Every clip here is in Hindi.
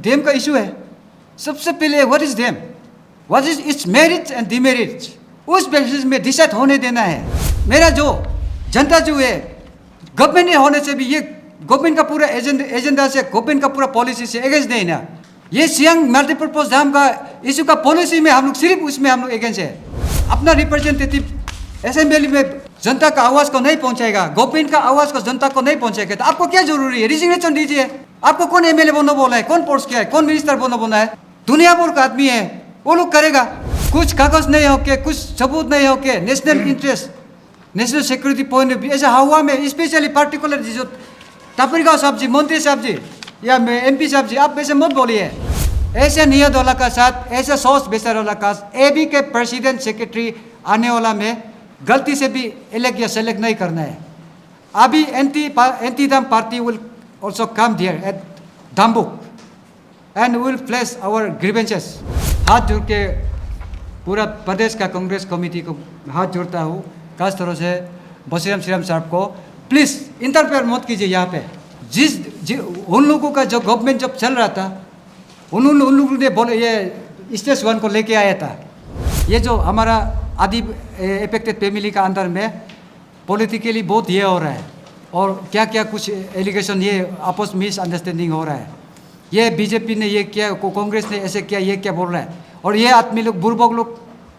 डेम का इशू है। सबसे पहले what is dam, what is its merit and demerit, उस बेसिस में डिसाइड होने देना है। मेरा जो जनता जो है गवर्नमेंट होने से भी ये गवर्नमेंट का पूरा एजेंडा से, गवर्नमेंट का पूरा पॉलिसी से अगेंस्ट नहीं ना। ये सियांग मल्टीपर्पज डैम का इशू का पॉलिसी में हम लोग सिर्फ उसमें हम लोग अगेंस्ट है। अपना रिप्रेजेंटेटिव असेंबली में जनता का आवाज को नहीं पहुंचाएगा, गवर्नमेंट का आवाज को जनता को नहीं पहुंचाएगा, तो आपको क्या जरूरी है? रिजिग्नेशन दीजिए। आपको कौन एमएलए बनना बोला है, कौन पोस्ट किया है, कौन मिनिस्टर बनना बोला है? दुनिया भर का आदमी है, वो लोग करेगा। कुछ कागज नहीं हो के, कुछ सबूत नहीं हो के, national interest, national security point of view ऐसे हवा में, स्पेशली पार्टिकुलर जो टापरगांव साहब जी, मंत्री साहब जी या एमपी साहब जी, आप ऐसे मत बोलिए। ऐसे नियत वाला का साथ, ऐसे सोच बेचने वाला का एबी के प्रेसिडेंट सेक्रेटरी आने वाला में गलती से भी इलेक्ट या सेलेक्ट नहीं करना है। अभी anti dam party will also come there at Dambuk and will place our grievances। हाथ जोड़ के पूरा प्रदेश का कांग्रेस कमेटी को हाथ जोड़ता हूँ, खास तरह से बसीराम श्रीराम साहब को, प्लीज़ इंटरफेयर मत कीजिए यहाँ पे। उन लोगों का जो गवर्नमेंट जब चल रहा था, उन लोगों ने बोले ये स्टेज 1 को लेके आया था। ये जो हमारा आदि एफेक्टेड फैमिली का अंदर में पॉलिटिकली बहुत ये हो रहा है, और क्या क्या कुछ एलिगेशन, ये आपस में मिसअंडरस्टैंडिंग हो रहा है। ये बीजेपी ने ये किया, कांग्रेस ने ऐसे किया, ये क्या बोल रहा है, और ये आदमी लोग बुर्बक लोग,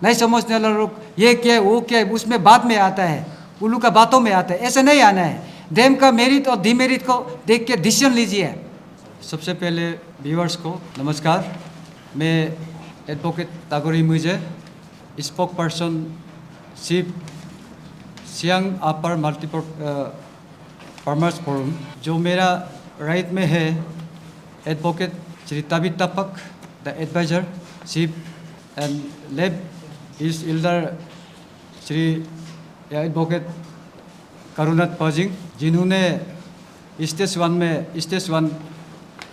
नहीं समझने वाले लोग, ये क्या वो क्या, उसमें बाद में आता है, उल्लू का बातों में आता है। ऐसे नहीं आना है। डैम का मेरिट और डिमेरिट को देख के डिसीजन लीजिए। सबसे पहले व्यूअर्स को नमस्कार। मैं advocate Tagori Muije, spokesperson chief Siang upper multipurpose farmers forum. जो मेरा राइट में है advocate Shri Tabit Tapak, the advisor chief, and left is elder Shri advocate Karunath Pajing, जिन्होंने स्टेज 1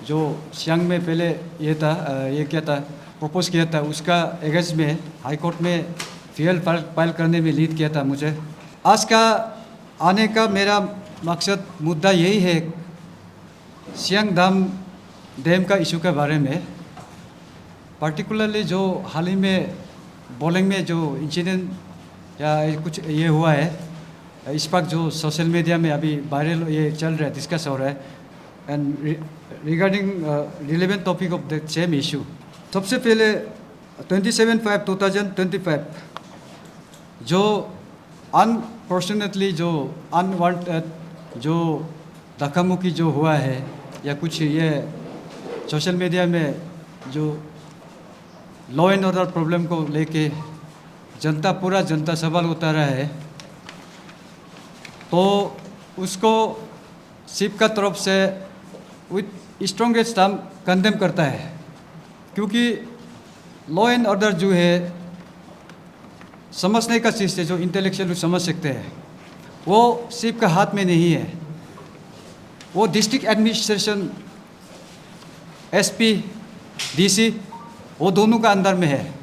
जो सियांग में पहले ये था, ये क्या था, प्रपोज किया था, उसका एगेंस्ट में हाई कोर्ट में फीएल फाइल करने में लीड किया था मुझे। आज का आने का मेरा मकसद, मुद्दा यही है, सियांग डैम का इशू के बारे में, पार्टिकुलरली जो हाल ही में बोलिंग में जो इंसिडेंट या कुछ ये हुआ है, इस वक्त जो सोशल मीडिया में अभी वायरल ये चल रहा है, डिस्कस हो रहा है, and regarding relevant topic of the same issue. सबसे पहले 27/5/2025 जो अनफॉर्चुनेटली जो अनवांटेड जो धक्का-मुक्की जो हुआ है, या कुछ ये सोशल मीडिया में जो लॉ एंड ऑर्डर प्रॉब्लम को लेके पूरा जनता सवाल उतारा है, तो उसको सिप का तरफ से विथ स्ट्रॉन्गेस्ट टर्म कंडेम करता है। क्योंकि लॉ एंड ऑर्डर जो है समझने का चीज़ है, जो इंटेलेक्चुअल समझ सकते हैं, वो सिर्फ का हाथ में नहीं है। वो डिस्ट्रिक्ट एडमिनिस्ट्रेशन, एसपी, डीसी, वो दोनों का अंदर में है।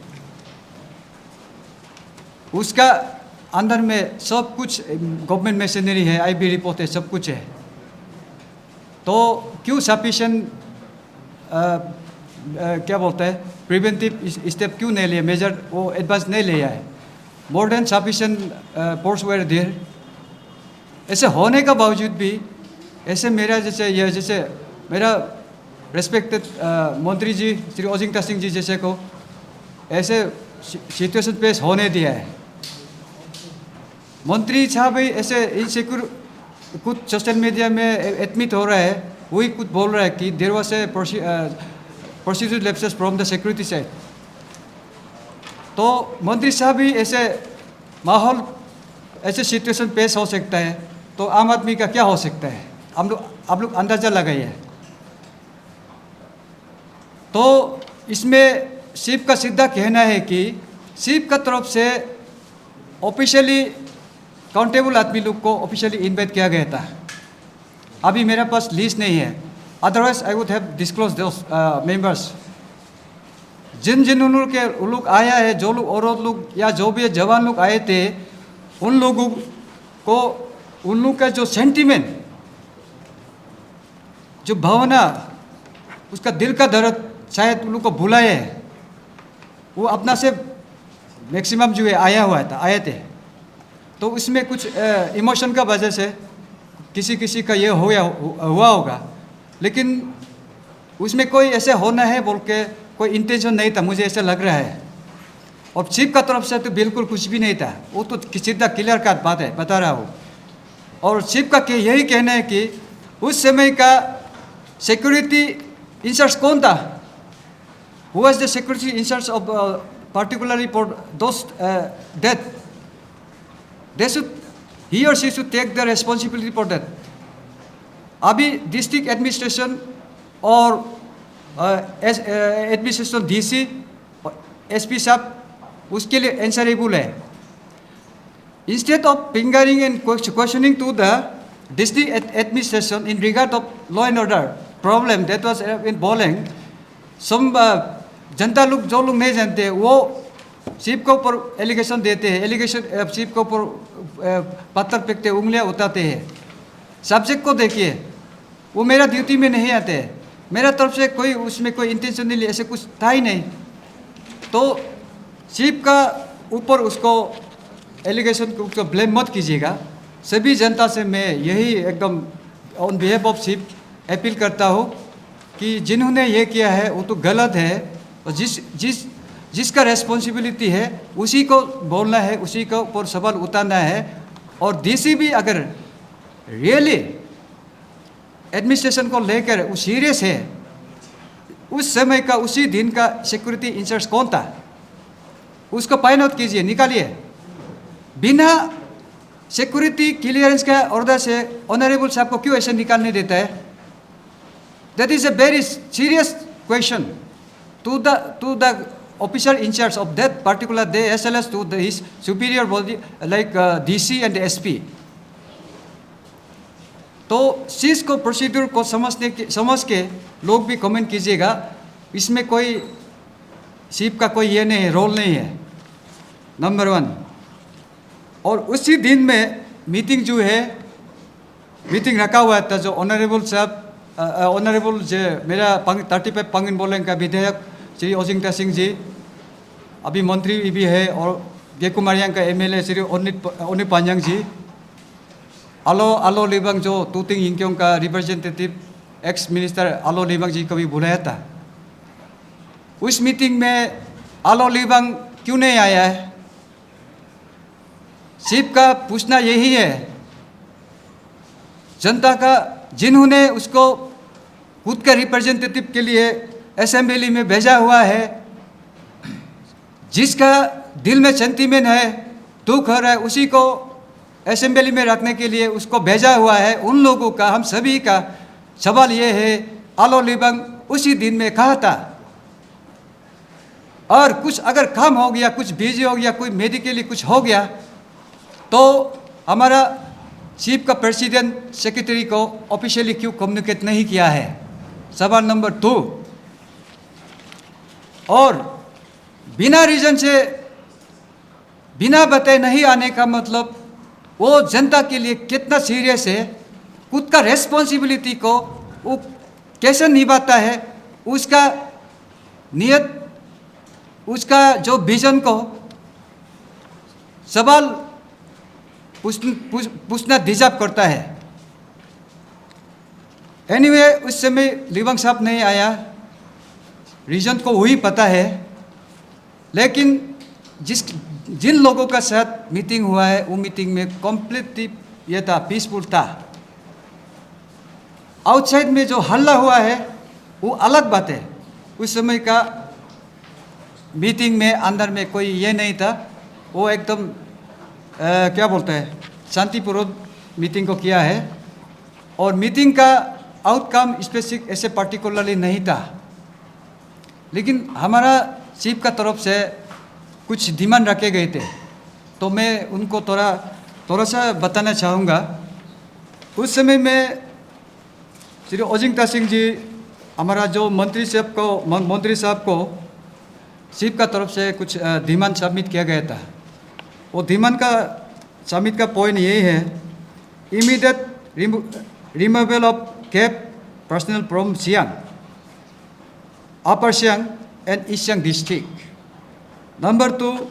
उसका अंदर में सब कुछ गवर्नमेंट मशीनरी है, आईबी रिपोर्ट है, सब कुछ है। तो क्यों सफिशिएंट क्या बोलता है, प्रिवेंटिव स्टेप क्यों नहीं लिया, मेजर वो एडवांस नहीं लिया है? More than sufficient force were there. ऐसे होने का बावजूद भी ऐसे जैसे मेरा रेस्पेक्टेड मंत्री जी श्री ओजिंग तासिंग जी जैसे को ऐसे सिचुएशन पेश होने दिया है। मंत्री साहब भी ऐसे इनसिक्योर कुछ सोशल मीडिया में एडमिट हो रहा है, वही कुछ बोल रहा है कि there was a procedural lapses from the security side. तो मंत्री साहब भी ऐसे माहौल, ऐसे सिचुएशन पेश हो सकता है, तो आम आदमी का क्या हो सकता है? आप लोग अंदाज़ा लगाइए। तो इसमें सिप का सीधा कहना है कि सिप का तरफ से ऑफिशियली काउंटेबल आदमी लोग को ऑफिशियली इन्वाइट किया गया था। अभी मेरे पास लिस्ट नहीं है, otherwise I would have disclose those members. जिन लोग आया है, जो लोग औरत लोग या जो भी जवान लोग आए थे, उन लोगों को, उन लोग का जो सेंटिमेंट, जो भावना, उसका दिल का दर्द शायद उन लोग को भुलाए है। वो अपना से मैक्सिमम जो है आए थे। तो उसमें कुछ इमोशन का वजह से किसी का ये हुआ होगा, लेकिन उसमें कोई ऐसे होना है बोल के कोई इंटेंशन नहीं था, मुझे ऐसा लग रहा है। और चीफ का तरफ से तो बिल्कुल कुछ भी नहीं था, वो तो सीधा क्लियर कट बात है, बता रहा हूँ। और चीफ का यही कहना है कि उस समय का सिक्योरिटी इंचार्ज कौन था? Who was the security in charge of particularly for those death? He or she should take the responsibility for that. अभी डिस्ट्रिक्ट एडमिनिस्ट्रेशन और एडमिनिस्ट्रेशन डीसी एसपी साहब उसके लिए आंसरेबल है। Instead of fingering and questioning to the district administration in regard of law and order problem that was involving some जनता लोग जो लोग नहीं जानते वो चीफ के ऊपर एलिगेशन देते हैं, एलिगेशन चीफ के ऊपर पत्थर फेंकते, उंगलियां उठाते हैं। सब्जेक्ट को देखिए, वो मेरा ड्यूटी में नहीं आते, मेरा तरफ से कोई उसमें कोई इंटेंशन नहीं, ऐसे कुछ था ही नहीं। तो चीफ का ऊपर उसको एलिगेशन को ब्लेम मत कीजिएगा। सभी जनता से मैं यही एकदम ऑन बिहेफ ऑफ चीफ अपील करता हूँ कि जिन्होंने ये किया है वो तो गलत है, और जिसका रेस्पॉन्सिबिलिटी है उसी को बोलना है, उसी के ऊपर सवाल उतारना है। और डीसी भी अगर रियली एडमिनिस्ट्रेशन को लेकर वो सीरियस है, उस समय का उसी दिन का सिक्योरिटी इंचार्ज कौन था उसको फाइंड आउट कीजिए, निकालिए। बिना सिक्योरिटी क्लियरेंस का ऑर्डर से ऑनरेबल साहब को क्यों ऐसे निकालने देता है? That is a very serious question to the officer in charge of that particular day as well as to his superior body like DC and SP. तो चीज़ को प्रोसीड्यूर को समझ के लोग भी कमेंट कीजिएगा। इसमें कोई चीफ का कोई ये नहीं है, रोल नहीं है, नंबर 1। और उसी दिन में मीटिंग जो है, मीटिंग रखा हुआ था जो ऑनरेबल साहब ऑनरेबल जो मेरा 35 पंगिन बोलेंग का विधायक श्री ओजिंगता सिंह जी, अभी मंत्री भी है, और गेकुमारियांग का एमएलए श्री ओनित पांजांग जी, आलो लिबांग जो तुतिंग यिंगक्योंग का रिप्रेजेंटेटिव एक्स मिनिस्टर आलो लिबांग जी को भी बुलाया था। उस मीटिंग में आलो लिबांग क्यों नहीं आया है? चीफ का पूछना यही है, जनता का जिन्होंने उसको खुद का रिप्रेजेंटेटिव के लिए असेंबली में भेजा हुआ है, जिसका दिल में सेंटीमेंट है, दुख हो रहा है, उसी को असेंबली में रखने के लिए उसको भेजा हुआ है। उन लोगों का, हम सभी का सवाल ये है, आलो लिबांग उसी दिन में कहा था, और कुछ अगर काम हो गया, कुछ बिजी हो गया, कोई मेडिकली कुछ हो गया, तो हमारा चीफ का प्रेसिडेंट सेक्रेटरी को ऑफिशियली क्यों कम्युनिकेट नहीं किया है? सवाल नंबर 2। और बिना रीजन से, बिना बताए नहीं आने का मतलब वो जनता के लिए कितना सीरियस है, खुद का रेस्पॉन्सिबिलिटी को वो कैसे निभाता है, उसका नियत, उसका जो विजन को सवाल पूछना डिजर्व करता है। एनीवे, उस समय लिबांग साहब नहीं आया, रीजन को वही पता है, लेकिन जिन लोगों का साथ मीटिंग हुआ है वो मीटिंग में कम्प्लीटली ये था, पीसफुल था। आउटसाइड में जो हल्ला हुआ है वो अलग बात है। उस समय का मीटिंग में अंदर में कोई ये नहीं था, वो एकदम क्या बोलते हैं, शांतिपूर्वक मीटिंग को किया है। और मीटिंग का आउटकम स्पेसिफिक ऐसे पर्टिकुलरली नहीं था, लेकिन हमारा चीफ का तरफ से कुछ डिमांड रखे गए थे, तो मैं उनको थोड़ा सा बताना चाहूँगा। उस समय में श्री ओजिंगता सिंह जी, हमारा जो मंत्री साहब को चीफ का तरफ से कुछ डिमांड सबमिट किया गया था। वो डिमांड का सबमिट का पॉइंट यही है, immediate removal of cap personal from Siang, Upper Siang and East Siang district. Number 2,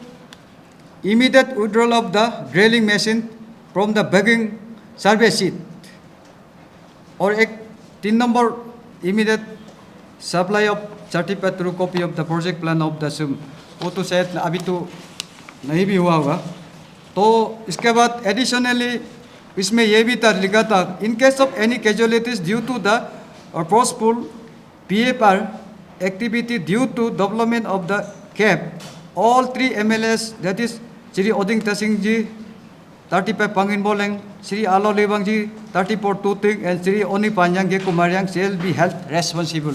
immediate withdrawal of the drilling machine from the begging survey sheet. और एक 3 number, immediate supply of certified true copy of the project plan of the SUM. वो तो शायद अभी तो नहीं भी हुआ होगा. तो इसके बाद एडिशनली इसमें ये भी था लिखा था, in case of any casualties due to the forceful PFR activity due to development of the cap, all 3 MLAs, that is Sri Oding Tasing ji 35 Pangin Boleng, Sri Alo Lebang ji 34 Tuting, and Sri Oni Panjang Ge Kumaryang shall be held responsible.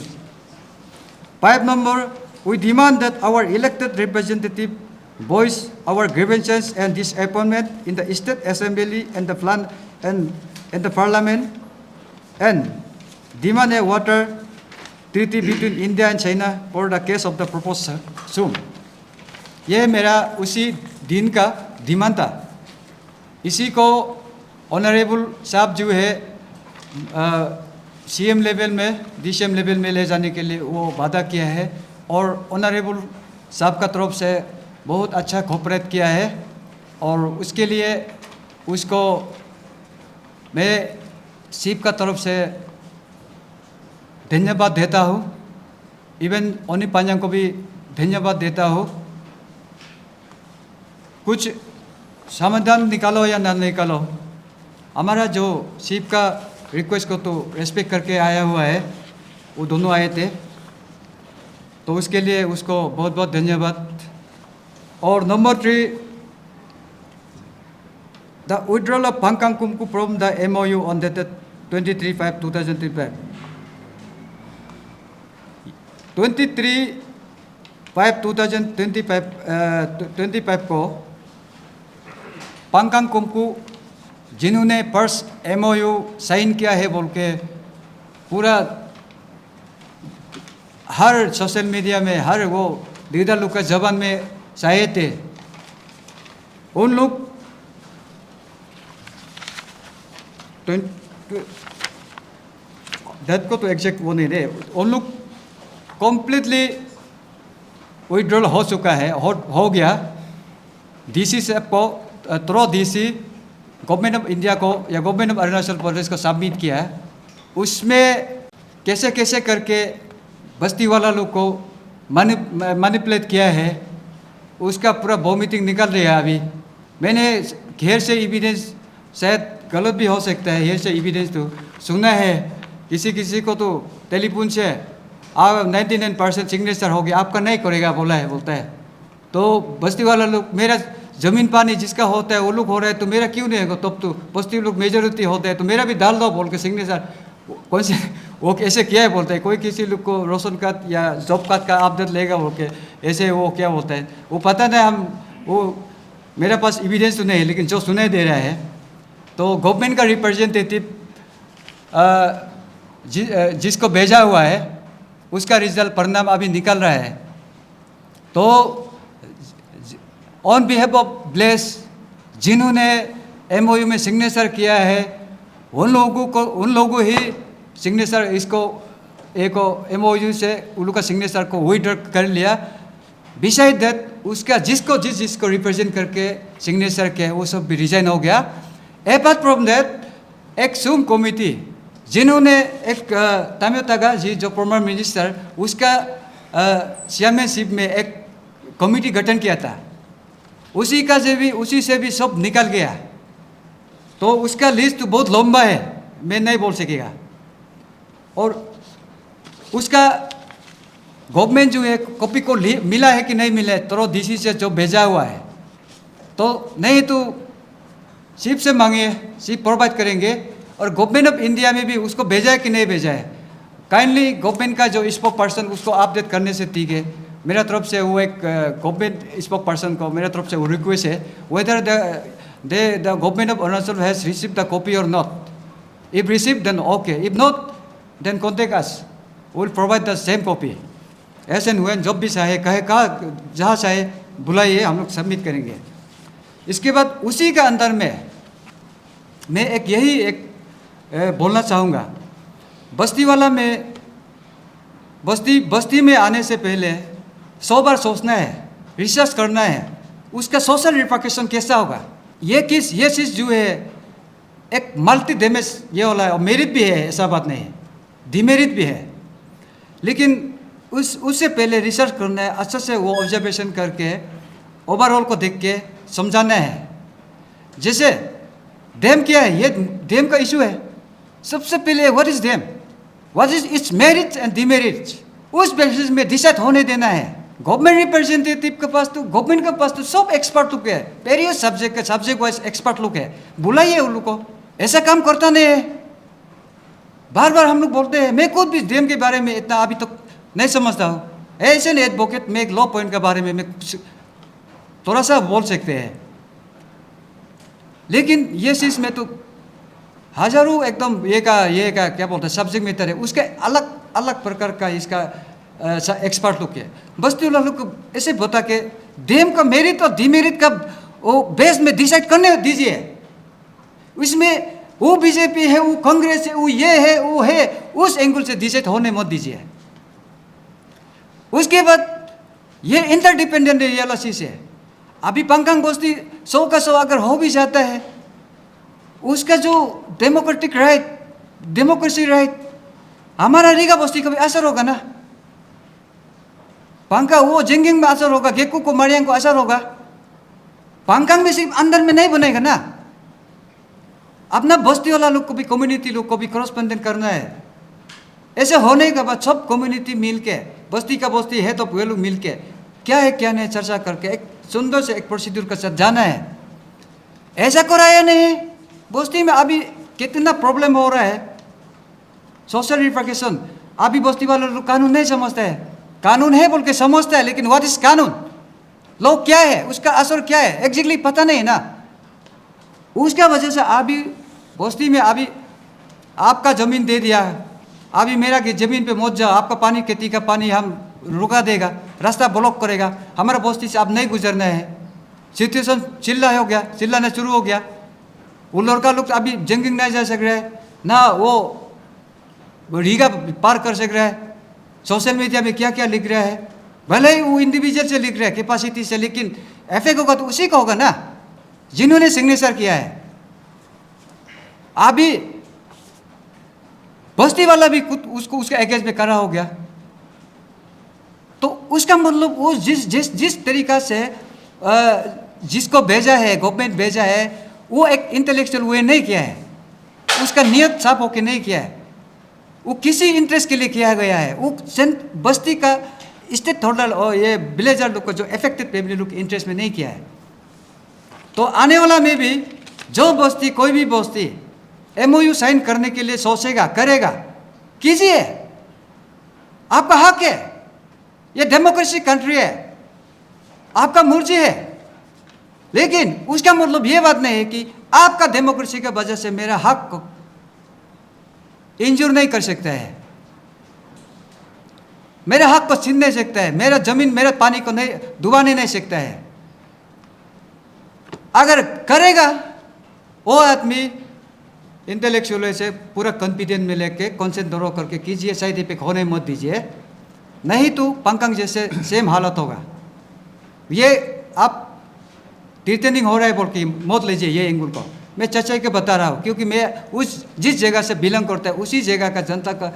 5 number, we demand that our elected representative voice our grievances and disappointment in the State Assembly and the Parliament, and demand a water treaty between India and China for the case of the proposed SUM. ये मेरा उसी दिन का डिमांड था. इसी को ऑनरेबल साहब जो है CM लेवल में DCM लेवल में ले जाने के लिए वो वादा किया है, और ऑनरेबल साहब का तरफ से बहुत अच्छा कोऑपरेट किया है, और उसके लिए उसको मैं सीप का तरफ से धन्यवाद देता हूँ. इवन ओनी पांजांग को भी धन्यवाद देता हूँ. कुछ समाधान निकालो या ना निकालो, हमारा जो सीप का रिक्वेस्ट को तो रेस्पेक्ट करके आया हुआ है, वो दोनों आए थे, तो उसके लिए उसको बहुत बहुत धन्यवाद. और number 3, the withdrawal of Pankang Kumku from the MOU on dated 23/5/2025. 23/5/2025 को पंकांग कुमकू जिन्होंने फर्स्ट MOU साइन किया है बोल के पूरा हर सोशल मीडिया में, हर वो लीडर लोग का जबान में चाहिए थे, उन लोग डेट को तो एग्जैक्ट वो नहीं दे, उन लोग कम्प्लीटली विड्रॉल हो चुका है, हो गया. DC से को through DC government of India को या गवर्नमेंट ऑफ अरुणाचल प्रदेश को सबमिट किया है. उसमें कैसे कैसे करके बस्ती वाला लोग को मैनिपुलेट किया है, उसका पूरा वॉमिटिंग निकल रहा है. अभी मैंने घेर से एविडेंस, शायद गलत भी हो सकता है, घेर से एविडेंस तो सुना है, किसी को तो टेलीफोन से 99% सिग्नेचर हो गया, आपका नहीं करेगा बोलता है. तो बस्ती वाला लोग, मेरा ज़मीन पानी जिसका होता है वो लोग हो रहा है, तो मेरा क्यों नहीं होगा? तब तो बस्ती लोग मेजोरिटी होता है, तो मेरा भी डाल दो बोल के सिग्नेचर. कौन से वो कैसे किया है बोलता है, कोई किसी लोग को रोशन कार्ड या जॉब कार्ड का अपडेट लेगा बोल के ऐसे वो क्या बोलता है, वो पता नहीं. हम वो मेरे पास एविडेंस तो नहीं है, लेकिन जो सुनाई दे रहा है, तो गवर्नमेंट का रिप्रेजेंटेटिव जिसको भेजा हुआ है उसका रिजल्ट परिणाम अभी निकल रहा है. तो ऑन बिहाफ ऑफ ब्लेस जिन्होंने MOU में सिग्नेचर किया है, उन लोगों ही सिग्नेचर इसको एक MOU से उन लोग का सिग्नेचर को विड्रॉ कर लिया. बिसाइड दैट उसका जिसको रिप्रेजेंट करके सिग्नेचर किया वो सब भी रिजाइन हो गया. अपार्ट फ्रॉम दैट एक SUM कमिटी जिन्होंने एक तामियो तागा जी जो फॉर्मर मिनिस्टर, उसका चेयरमैनशिप में एक कमिटी गठन किया था, उसी से भी सब निकल गया. तो उसका लिस्ट बहुत लंबा है, मैं नहीं बोल सकेगा. और उसका गवर्नमेंट जो है कॉपी को मिला है कि नहीं मिला है, तो DC से जो भेजा हुआ है, तो नहीं तो चीफ से मांगिए, चीफ प्रोवाइड करेंगे. और गवर्नमेंट ऑफ इंडिया में भी उसको भेजा है कि नहीं भेजा है, काइंडली गवर्नमेंट का जो स्पोक पर्सन उसको अपडेट करने से ठीक है. मेरा तरफ से वो एक गवर्नमेंट स्पोक पर्सन को मेरा तरफ से वो रिक्वेस्ट है, whether the government of Arunachal has receive the copy और not. If receive then okay, if not then contact us, will provide the same copy. As and when जब भी चाहे कहे कहा जहाँ चाहे बुलाइए, हम लोग सबमिट करेंगे. इसके बाद उसी का अंदर में मैं एक बोलना चाहूँगा. बस्तीवाला में बस्ती बस्ती में आने से पहले 100 बार सोचना है, रिसर्च करना है, उसका सोशल रिपरकशन कैसा होगा। ये चीज़ जो है एक मल्टी डैमेज ये वाला है, और मेरिट भी है, ऐसा बात नहीं है, डिमेरिट भी है। लेकिन उससे पहले रिसर्च करना है, अच्छा से वो ऑब्जर्वेशन करके ओवरऑल को देख के समझाना है। जैसे डैम क्या है, ये डैम का इशू है। सबसे पहले what is damn, what is its merit and demerit, उस बेसिस में डिसाइड होने देना है। गवर्नमेंट रिप्रेजेंटेटिव के पास तो, गवर्नमेंट के पास तो सब एक्सपर्ट लोग है, वेरियस सब्जेक्ट वाइज एक्सपर्ट लोग है, बुलाइए उन लोग को। ऐसा काम करता नहीं है। बार बार हम लोग बोलते हैं, मैं खुद भी डैम के बारे में इतना अभी तक नहीं समझता हूँ। ऐसे नहीं एडवोकेट में एक लॉ पॉइंट के बारे में मैं थोड़ा सा बोल सकते हैं, लेकिन ये चीज़ में तो हजारों एकदम ये का क्या बोलते हैं सब्जेक्ट मैटर है, उसके अलग अलग प्रकार का इसका एक्सपर्ट लोग है। बस्ती वाला लोग को ऐसे बता के डैम का मेरिट और डिमेरिट का वो बेस में डिसाइड करने दीजिए। उसमें वो बीजेपी है, वो कांग्रेस है, वो ये है, वो है, उस एंगल से डिसाइड होने मत दीजिए। उसके बाद ये इंटरडिपेंडेंट एनालिसिस है। अभी पंकांग बस्ती 100 का 100 अगर हो भी जाता है, उसका जो डेमोक्रेटिक राइट, डेमोक्रेसी राइट, हमारा रीगा बस्ती का भी असर होगा ना। पंका वो जिंगिंग में असर होगा, गेकू को मरियांग को असर होगा। पंकांग में सिर्फ अंदर में नहीं बनेगा ना, अपना बस्ती वाला लोग को भी, कम्युनिटी लोग को भी करस्पॉन्डेंट करना है। ऐसे होने के बाद सब कम्युनिटी मिल के, बस्ती का बस्ती है तो वे लोग मिल के क्या है क्या नहीं चर्चा करके एक सुंदर से एक प्रोसीड्यूर के साथ जाना है। ऐसा कराया नहीं। बस्ती में अभी कितना प्रॉब्लम हो रहा है, सोशल रिपरकशन। अभी बस्ती वाले लोग कानून नहीं समझते हैं, कानून है बोल के समझता है, लेकिन व्हाट इज कानून, लोग क्या है, उसका असर क्या है, एग्जैक्टली पता नहीं ना। उसका वजह से अभी बस्ती में अभी आपका ज़मीन दे दिया, अभी मेरा ज़मीन पे मत जाओ, आपका पानी, खेती का पानी हम रुका देगा, रास्ता ब्लॉक करेगा, हमारा बस्ती से अब नहीं गुजरना है। सिचुएशन चिल्ला हो गया, चिल्लाना शुरू हो गया। वो लड़का लोग अभी जंगिंग नहीं जा सक रहे हैं, ना वो रीगा पार कर सक रहा है। सोशल मीडिया में क्या क्या लिख रहा है, भले ही वो इंडिविजुअल से लिख रहा है, कैपेसिटी से, लेकिन इफेक्ट होगा तो उसी का होगा ना, जिन्होंने सिग्नेचर किया है। अभी बस्ती वाला भी खुद उसको उसके अगेंस्ट में खड़ा हो गया, तो उसका मतलब वो जिस तरीका से जिसको भेजा है, गवर्नमेंट भेजा है, वो एक इंटेलेक्चुअल वे नहीं किया है, उसका नियत साफ होके नहीं किया है, वो किसी इंटरेस्ट के लिए किया गया है। वो बस्ती का स्टेट होल्डर और ये विलेजर लोग को, जो अफेक्टेड फैमिली लोग के इंटरेस्ट में नहीं किया है। तो आने वाला में भी जो बस्ती, कोई भी बस्ती MOU साइन करने के लिए सोचेगा, करेगा, कीजिए, आपका हक है, ये डेमोक्रेसी कंट्री है, आपका मर्जी है। लेकिन उसका मतलब ये बात नहीं है कि आपका डेमोक्रेसी की वजह से मेरा हक को इंजूर नहीं कर सकता है, मेरे हक को छीन नहीं सकता है, मेरा जमीन, मेरे पानी को नहीं डुबाने नहीं सकता है। अगर करेगा वो आदमी इंटेलेक्चुअल से पूरा कॉन्फिडेंस में लेके कॉन्सेंट्रेट करके कीजिए, साइड इफेक्ट होने मत दीजिए, नहीं तो पंकांग जैसे सेम हालत होगा। ये आप टिर्टनिंग हो रहा है बोल के मत लीजिए ये एंगल को, मैं चर्चा के बता रहा हूँ, क्योंकि मैं जिस जगह से बिलोंग करता है उसी जगह का जनता का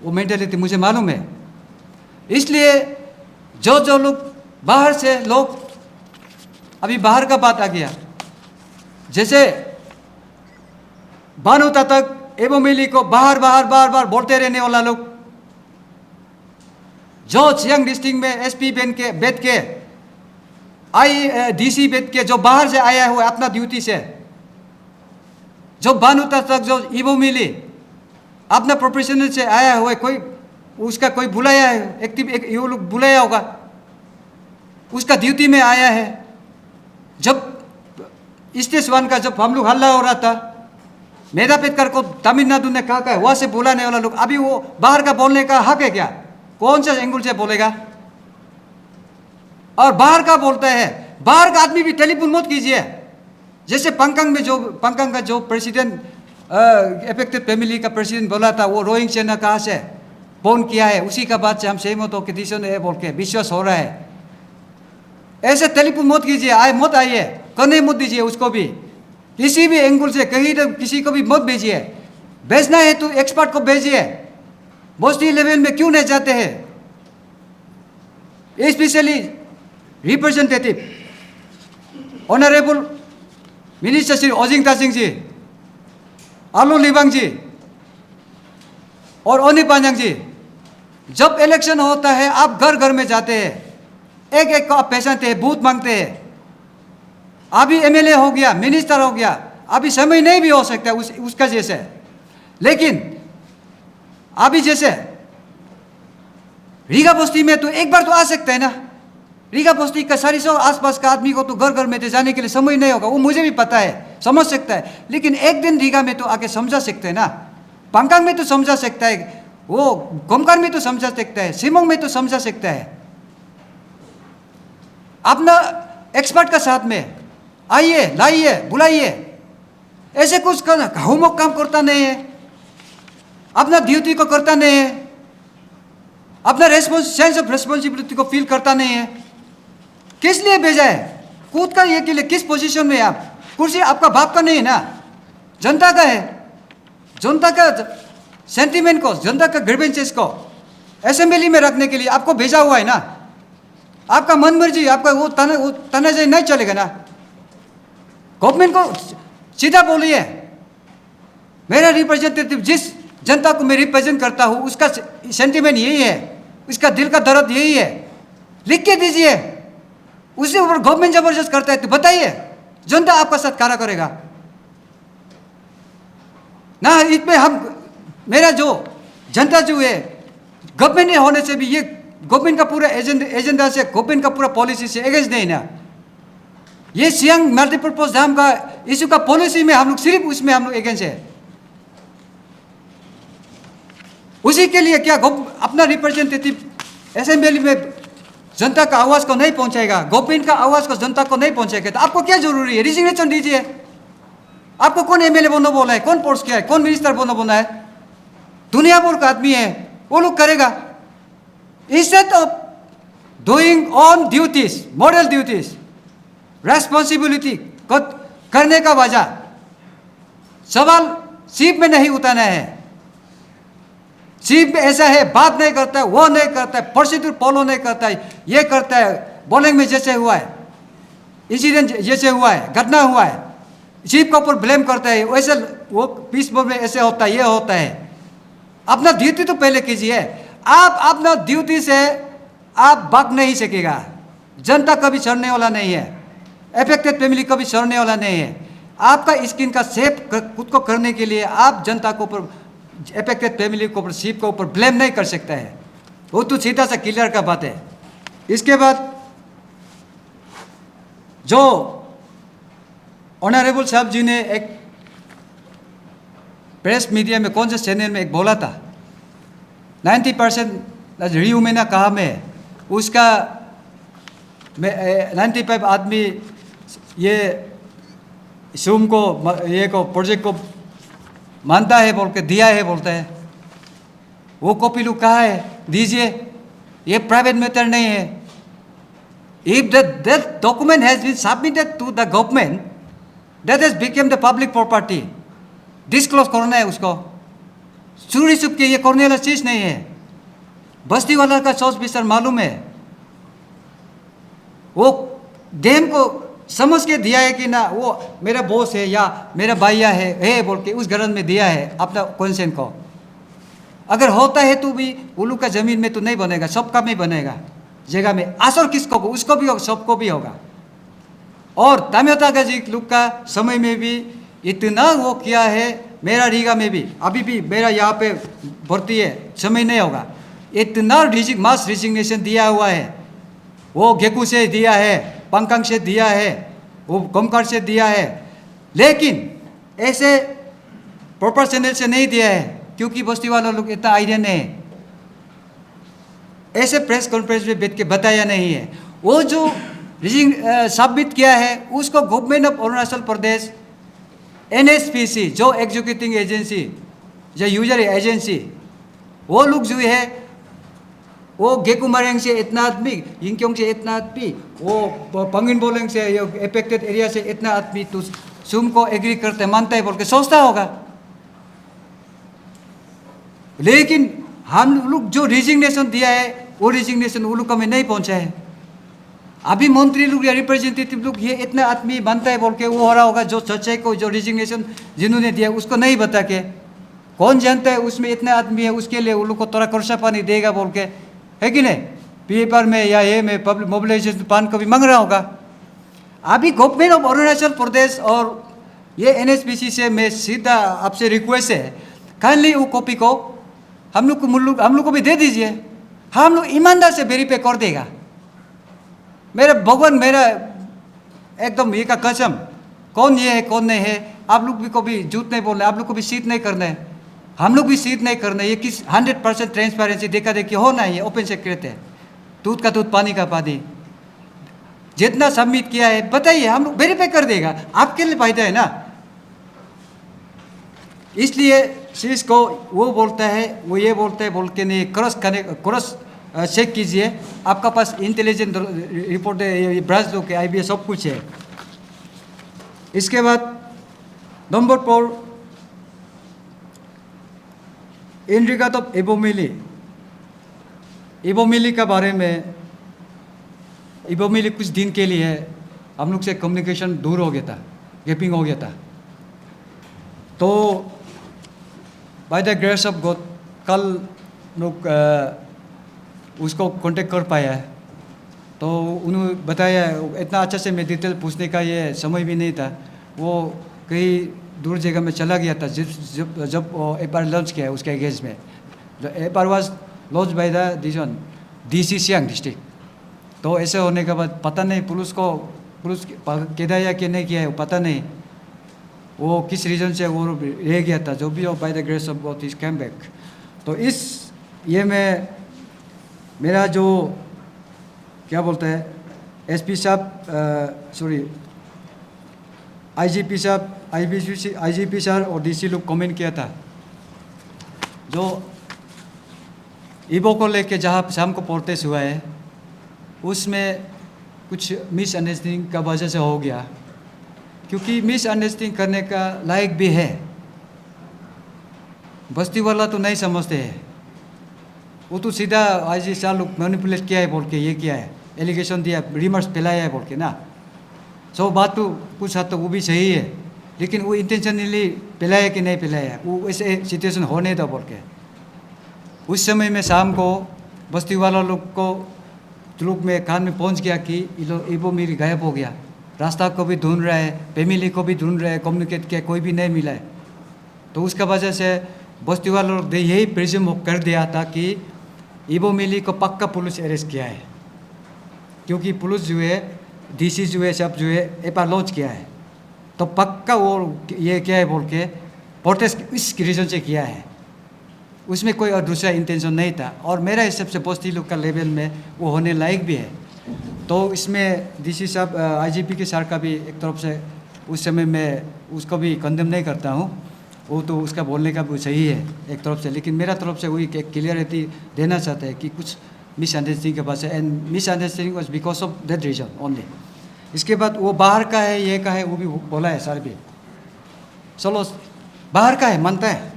वो मेंटेलिटी मुझे मालूम है। इसलिए जो लोग बाहर से लोग, अभी बाहर का बात आ गया, जैसे बानुता तक एबोमिली को बार बार बोलते रहने वाला लोग, जो सियांग डिस्ट्रिक्ट में SP बैठ के DC बैठ के जो बाहर से आया हुआ अपना ड्यूटी से, जो बानुता तक जो एबोमिली अपना प्रोफेशनल से आया हुआ, कोई उसका कोई बुलाया है, एक्टिव ये लोग बुलाया होगा, उसका ड्यूटी में आया है। जब स्टेज 1 का जब हम लोग हल्ला हो रहा था, मेधापेटकर को तमिलनाडु ने कहा है, वहाँ से बुलाने वाला लोग, अभी वो बाहर का बोलने का हक है क्या? कौन सा एंगल से बोलेगा? और बाहर का बोलता है, बाहर का आदमी भी टेलीफोन मत कीजिए। जैसे पंकांग का जो प्रेसिडेंट अफेक्टेड फैमिली का प्रेसिडेंट बोला था, वो रोहिंग सेना कहाँ से, फोन किया है, उसी का बात से हम सहमत हो के डिसीजन है बोल के विश्वास हो रहा है। ऐसे टेलीफोन मत कीजिए, मत आइए, करने मत दीजिए उसको भी, किसी भी एंगल से कहीं तो किसी को भी मत भेजिए। भेजना है तो एक्सपर्ट को भेजिए। बस्ती लेवल में क्यों नहीं जाते हैं? Specially representative honourable minister Shri Ojing Tasing ji, Alo Libang ji और ओनी पांजांग जी, जब इलेक्शन होता है आप घर घर में जाते हैं, एक एक को आप पहचानते हैं, बूथ मांगते हैं। अभी एमएलए हो गया, मिनिस्टर हो गया, अभी समय नहीं भी हो सकता उसका जैसे, लेकिन अभी जैसे रीगा बस्ती में तो एक बार तो आ सकता है ना। रीगा बस्ती का 400 आसपास का आदमी को तो घर घर में तो जाने के लिए समय नहीं होगा, वो मुझे भी पता है, समझ सकता है, लेकिन एक दिन रीगा में तो आके समझा सकते हैं ना। पांकांग में तो समझा सकता है, वो गोमकार में तो समझा सकता है, सिमोंग में तो समझा सकता है। अपना एक्सपर्ट का साथ में आइए, लाइए, बुलाइए। ऐसे कुछ होमवर्क काम करता नहीं है, अपना ड्यूटी को करता नहीं है, अपना सेंस ऑफ रेस्पॉन्सिबिलिटी को फील करता नहीं है। किस लिए भेजा है? कूद कर ये के लिए किस पोजीशन में आप? कुर्सी आपका बाप का नहीं है ना, जनता का है। जनता का सेंटीमेंट को, जनता का ग्रीवेंसेस को असेंबली में रखने के लिए आपको भेजा हुआ है ना। आपका मन मर्जी, आपका वो तनाज़ नहीं चलेगा ना। गवर्नमेंट को सीधा बोलिए, मेरा रिप्रेजेंटेटिव जिस जनता को मैं रिप्रेजेंट करता हूँ उसका सेंटीमेंट यही है, उसका दिल का दर्द यही है, लिख के दीजिए। उसके ऊपर गवर्नमेंट जबरदस्त करता है तो बताइए, जनता आपका साथ खड़ा करेगा ना। इसमें हम, मेरा जो जनता जो है गवर्नमेंट होने से भी, ये गवर्नमेंट का पूरा एजेंडा से, गवर्नमेंट का पूरा पॉलिसी से अगेंस्ट नहीं ना। ये सियांग मल्टीपर्पज डैम का इशू का पॉलिसी में हम लोग सिर्फ उसमें हम लोग अगेंस्ट है। उसी के लिए क्या अपना रिप्रेजेंटेटिव असेंबली में जनता का आवाज को नहीं पहुंचाएगा, गवर्नमेंट का आवाज को जनता को नहीं पहुंचाएगा, तो आपको क्या जरूरी है? रिजिग्नेशन दीजिए। आपको कौन एमएलए बनना बोला है? कौन पोस्ट किया है? कौन मिनिस्टर बनना बोला है? दुनिया भर का आदमी है, वो लोग करेगा। Instead of doing on duties, moral duties, responsibility करने का वजह सवाल सीप में नहीं उतारना है। सीप में ऐसा है, बात नहीं करता है, वो नहीं करता है, प्रोसीड्यूर फॉलो नहीं करता है, ये करता है, बोलिंग में जैसे हुआ है, इंसिडेंट जैसे हुआ है, घटना हुआ है, चीफ के ऊपर ब्लेम करता है, वैसे वो पीस में ऐसे होता है, ये होता है। अपना ड्यूटी तो पहले कीजिए। आप अपना ड्यूटी से आप भाग नहीं सकेगा। जनता कभी छोड़ने वाला नहीं है, अफेक्टेड फैमिली कभी छोड़ने वाला नहीं है। आपका स्किन का सेफ खुद को करने के लिए आप जनता को ऊपर, अफेक्टेड फैमिली को ऊपर, सीप के ऊपर ब्लेम नहीं कर सकता है। वो तो सीधा सा क्लियर का बात है। इसके बाद जो ऑनरेबल साहब जी ने एक प्रेस मीडिया में, कौन से चैनल में एक बोला था, 90% रिव्यू में ना कहा मैं, उसका 95 आदमी ये सूम को, ये को प्रोजेक्ट को मानता है बोल के दिया है बोलता है। वो कॉपी लोग कहाँ है? दीजिए, ये प्राइवेट मैटर नहीं है। If that document has been submitted to the government, that has become the public property, disclose करना है उसको। चोरी छुप के ये करने वाला चीज नहीं है। बस्ती वाला का सोच विचार मालूम है, वो डैम को समझ के दिया है कि ना वो मेरा बॉस है या मेरा भैया है बोल के उस गरज में दिया है अपना कॉन्सेंट को। अगर होता है तो भी उल्लू का जमीन में तो नहीं बनेगा, सबका में बनेगा जगह में। असर किसको को? उसको भी होगा, सबको भी होगा। और ताम्योता जी लोग का समय में भी इतना वो किया है, मेरा रीगा में भी अभी भी मेरा यहाँ पे भर्ती है, समय नहीं होगा। इतना मास रिजिग्नेशन दिया हुआ है, वो गेकू से दिया है, पंकांग से दिया है, वो गोमकार से दिया है, लेकिन ऐसे प्रॉपर चैनल से नहीं दिया है क्योंकि बस्ती वालों लोग इतना आइडिया नहीं है। ऐसे प्रेस कॉन्फ्रेंस में बैठ के बताया नहीं है। वो जो सबमिट किया है उसको government of Arunachal Pradesh, NSPC जो एग्जीक्यूटिंग एजेंसी, जो यूजर एजेंसी, वो लोग जो है वो गेकुमारेंग से इतना आदमी, यिंगक्योंग से इतना आदमी, वो पंगिन बोलेंग से एफेक्टेड एरिया से इतना आदमी तो सुम को एग्री करते मानता है बोल के सोचता होगा। लेकिन हम लोग जो रिजिग्नेशन दिया है वो रिजिग्नेशन वो लोग को में नहीं पहुंचा है। अभी मंत्री लोग या रिप्रेजेंटेटिव लोग ये इतना आदमी बनता है बोल के वो हो रहा होगा, जो सच्चाई को जो रिजिग्नेशन जिन्होंने दिया उसको नहीं बता के कौन जानता है उसमें इतना आदमी है, उसके लिए वो लोग को थोड़ा खर्चा पानी देगा बोल के, है कि नहीं? पेपर में या ये में पब्लिक मोबिलाइजेशन पान को भी मांग रहा होगा। अभी गवर्नमेंट ऑफ अरुणाचल प्रदेश और ये NSPC से मैं सीधा आपसे रिक्वेस्ट है, काइंडली वो कॉपी को हम लोग को भी दे दीजिए, हम लोग ईमानदार से वेरीफाई कर देगा। मेरा भगवान, मेरा एकदम ये का कसम, कौन ये है कौन नहीं है, आप लोग भी को भी झूठ नहीं बोलना है, आप लोग को भी सीट नहीं करना है, हम लोग भी सीट नहीं करना है। ये किस 100% ट्रांसपेरेंसी देखा देखी होना है, ये ओपन सीक्रेट है, दूध का दूध पानी का पानी। जितना सबमिट किया है बताइए, हम लोग वेरीफाई कर देगा, आपके लिए फायदा है ना। इसलिए शीर्ष को वो बोलता है, वो ये बोलता है बोल के नहीं, क्रॉस चेक कीजिए, आपका पास इंटेलिजेंट रिपोर्ट है, ब्रांच लोग के IBS सब कुछ है। इसके बाद नंबर 4, इन रिगार्ड ऑफ इबोमिली का बारे में, इबोमिली कुछ दिन के लिए हम लोग से कम्युनिकेशन दूर हो गया था, गैपिंग हो गया था। तो by the grace of God कल लोग उसको कांटेक्ट कर पाया है। तो उन्होंने बताया, इतना अच्छा से मैं डिटेल पूछने का ये समय भी नहीं था, वो कहीं दूर जगह में चला गया था जब एक बार लॉन्च किया है उसके एगेंस्ट में। एक बार was launch by the DC Siang district. तो ऐसे होने के बाद पता नहीं पुलिस किया या कि नहीं किया है पता नहीं, वो किस रीज़न से वो रह गया था, जो भी हो by the grace of God is come back. तो इस ये में मेरा जो क्या बोलते हैं SP साहब, सॉरी IGP साहब, IGP सर और DC लोग कमेंट किया था, जो इबो को लेके जहाँ शाम को प्रोटेस्ट हुआ है उसमें कुछ मिसअंडरस्टैंडिंग का वजह से हो गया, क्योंकि मिसअंडरस्टैंडिंग करने का लायक भी है। बस्ती वाला तो नहीं समझते हैं, वो तो सीधा IG सर लोग मैनिपुलेट किया है बोल के ये किया है, एलिगेशन दिया, रिमर्स फैलाया है बोल के ना। सो बात तो कुछ हद तक वो भी सही है, लेकिन वो इंटेंशनली फैलाया कि नहीं फैलाया, वो ऐसे सिचुएशन होने दो बोल के। उस समय में शाम को बस्ती वाला लोग को लोग में कान में पहुंच गया कि इबो मेरी गायब हो गया, रास्ता को भी ढूंढ रहा है, फैमिली को भी ढूंढ रहा है, कम्युनिकेट किया कोई भी नहीं मिला है। तो उसका वजह से बस्ती वाले लोग यही प्रिज्यूम कर दिया था कि इबो मिली को पक्का पुलिस अरेस्ट किया है, क्योंकि पुलिस जो है DC जो है सब जो है एक बार लॉन्च किया है, तो पक्का वो ये क्या है बोल के प्रोटेस्ट इस रीज़न से किया है, उसमें कोई और दूसरा इंटेंशन नहीं था। और मेरा हिसाब से बस्ती लोग का लेवल में वो होने लायक भी है। तो इसमें DC साहब IGP के सर का भी एक तरफ से उस समय मैं उसको भी कंडेम नहीं करता हूँ, वो तो उसका बोलने का भी सही है एक तरफ से, लेकिन मेरा तरफ से वही एक क्लियरिटी देना चाहता है कि कुछ मिसअंडरस्टैंडिंग के पास है, and misunderstanding was because of that reason only. इसके बाद वो बाहर का है ये का है वो भी बोला है सर भी, चलो बाहर का है मानता है,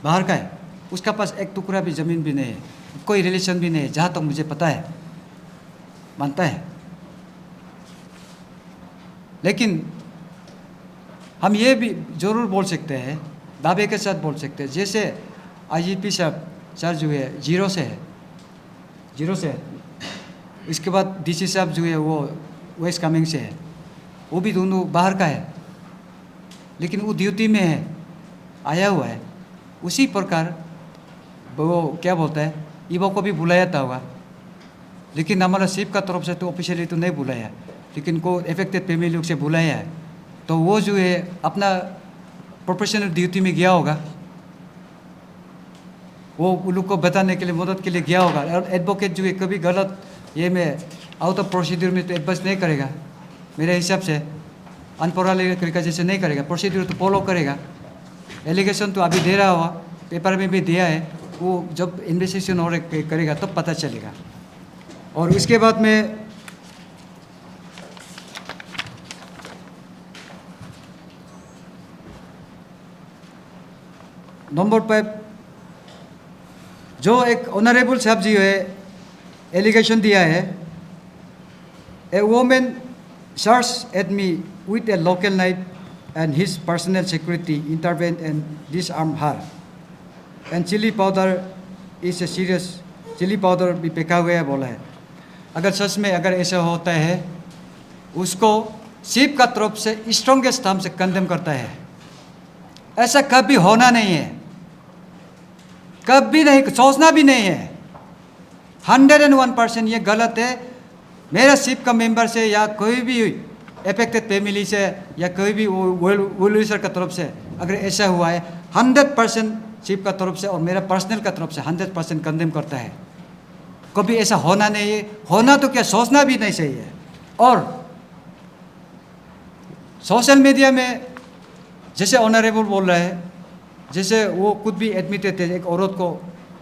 बाहर का है, उसका पास एक टुकड़ा भी ज़मीन भी नहीं है, कोई रिलेशन भी नहीं है, जहाँ तक मुझे पता है, मानता है। लेकिन हम ये भी ज़रूर बोल सकते हैं, दावे के साथ बोल सकते हैं, जैसे IGP साहब सर जो है जीरो से है, इसके बाद DC साहब जो है वो वेस्ट कामेंग से है, वो भी दोनों बाहर का है, लेकिन वो ड्यूटी में है, आया हुआ है। उसी प्रकार वो क्या बोलता है इबो को भी बुलाया था होगा, लेकिन हमारा शिप का तरफ से तो ऑफिशियली तो नहीं बुलाया, लेकिन को इफेक्टेड फैमिली लोग से बुलाया है। तो वो जो है अपना प्रोफेशनल ड्यूटी में गया होगा, वो उन लोग को बताने के लिए मदद के लिए गया होगा। और एडवोकेट जो है कभी गलत ये में आउट ऑफ प्रोसीड्यूर में तो एडवाइस नहीं करेगा, मेरे हिसाब से अनपढ़ा तरीका जैसे नहीं करेगा, प्रोसीड्यूर तो फॉलो करेगा। एलिगेशन तो अभी दे रहा हुआ, पेपर में भी दिया है, वो जब इन्वेस्टिगेशन और करेगा तब पता चलेगा। और उसके बाद में नंबर 5, जो एक ऑनरेबल साहब जी है एलिगेशन दिया है, ए women shouts at me with a local knife and his personal security intervened and disarmed her. And chili powder is a serious, chili powder भी फेंका हुआ है बोला है। अगर सच में अगर ऐसा होता है, उसको चीफ का तरफ से स्ट्रॉन्गेस्ट टर्म से कंडेम करता है। ऐसा कभी होना नहीं है, कभी नहीं, सोचना भी नहीं है। 101% ये गलत है। मेरा शिप का मेंबर से या कोई भी एफेक्टेड फैमिली से या कोई भी वेलविशर का तरफ से अगर ऐसा हुआ है, 100% शिप का तरफ से और मेरा पर्सनल का तरफ से 100% कंडेम करता है। कभी ऐसा होना नहीं है, होना तो क्या सोचना भी नहीं चाहिए। और सोशल मीडिया में जैसे ऑनरेबल बोल रहा है, जैसे वो खुद भी एडमिटेड है, एक औरत को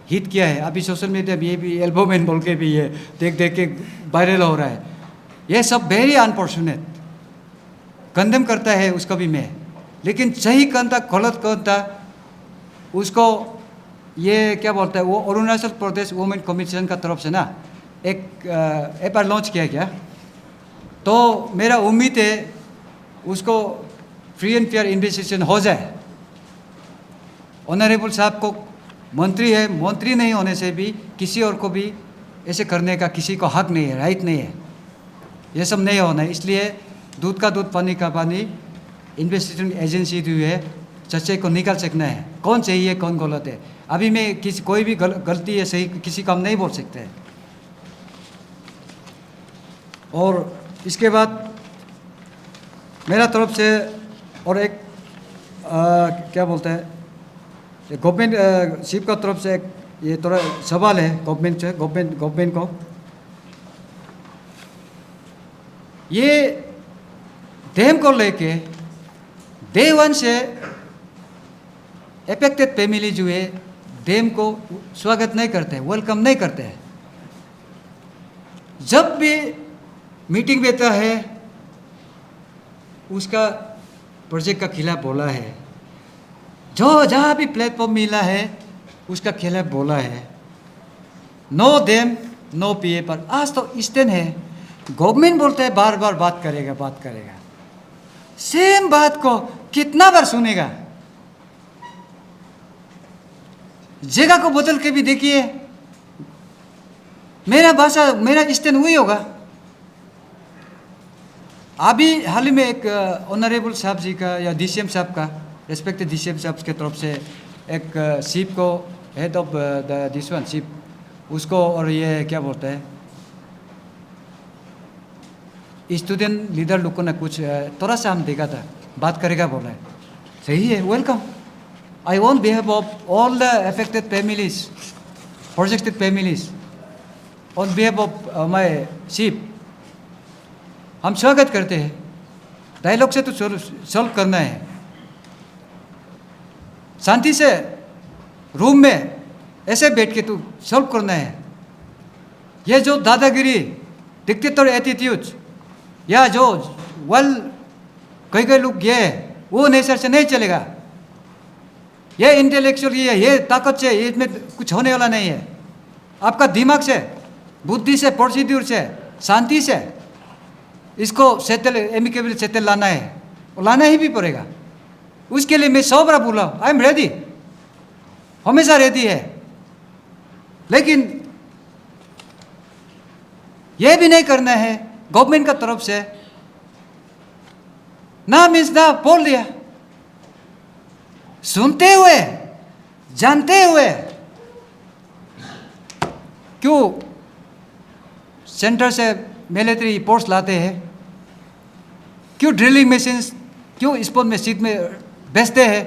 हिट किया है। अभी सोशल मीडिया में ये भी एल्बो मैन बोल के भी ये देख के वायरल हो रहा है। ये सब वेरी अनफॉर्चुनेट, कंडेम करता है उसको भी मैं, लेकिन सही कहता गलत कहता उसको ये क्या बोलता है, वो अरुणाचल प्रदेश वुमेन कमीशन का तरफ से ना एक बार लॉन्च किया गया। तो मेरा उम्मीद है उसको फ्री एंड फेयर इन्वेस्टिगेशन हो जाए। ऑनरेबल साहब को मंत्री है, मंत्री नहीं होने से भी किसी और को भी ऐसे करने का किसी को हक नहीं है, राइट नहीं है। ये सब नहीं होना है। इसलिए दूध का दूध पानी का पानी इन्वेस्टिगेशन एजेंसी जो है सच्चाई को निकाल सकना है, कौन सही है कौन गलत है। अभी मैं किसी कोई भी गलती है सही किसी का हम नहीं बोल सकते हैं। और इसके बाद मेरा तरफ से और एक क्या बोलते हैं, गवर्नमेंट शिप का तरफ से एक ये थोड़ा सवाल है गवर्नमेंट से, गवर्नमेंट को ये डैम को लेके डे 1 से एफेक्टेड फैमिली जो है डैम को स्वागत नहीं करते, वेलकम नहीं करते हैं। जब भी मीटिंग देता है उसका प्रोजेक्ट का खिलाफ बोला है, जो जहाँ भी प्लेटफॉर्म मिला है उसका खिलाफ बोला है। नो डैम नो पीए पर आज तो स्टैंड है। गवर्नमेंट बोलता है बार बार बात करेगा, सेम बात को कितना बार सुनेगा। जगह को बदल के भी देखिए, मेरा भाषा मेरा स्टैंड वही होगा। अभी हाल ही में एक ऑनरेबल साहब जी का या डीसीएम साहब का, रेस्पेक्टेड डीसीएम साहब के तरफ से एक शिप को head of the this one ship उसको और ये क्या बोलते हैं स्टूडेंट लीडर लोग को ना कुछ थोड़ा सा हम देखा था, बात करेगा बोला है। सही है, welcome. I on behalf of all the affected families, projected families, on behalf of my ship हम स्वागत करते हैं। डायलॉग से तो सॉल्व करना है, शांति से रूम में ऐसे बैठ के तो सॉल्व करना है। ये जो दादागिरी डिक्टेटर एटीट्यूड या जो कई लोग ये वो नेचर से नहीं चलेगा। ये इंटेलेक्चुअल ये ताकत से इसमें कुछ होने वाला नहीं है। आपका दिमाग से, बुद्धि से, प्रोसीड्यूर से, शांति से इसको सेटल एमिकेबल सेटल लाना है और लाना ही भी पड़ेगा। उसके लिए मैं 100 बार बोला आई एम रेडी, हमेशा रेडी है। लेकिन यह भी नहीं करना है गवर्नमेंट का तरफ से, ना मीन्स ना बोल दिया, सुनते हुए जानते हुए क्यों सेंटर से मिलिट्री फोर्स लाते हैं, क्यों ड्रिलिंग मशीन, क्यों स्पोर्ट में सीट में बेचते हैं।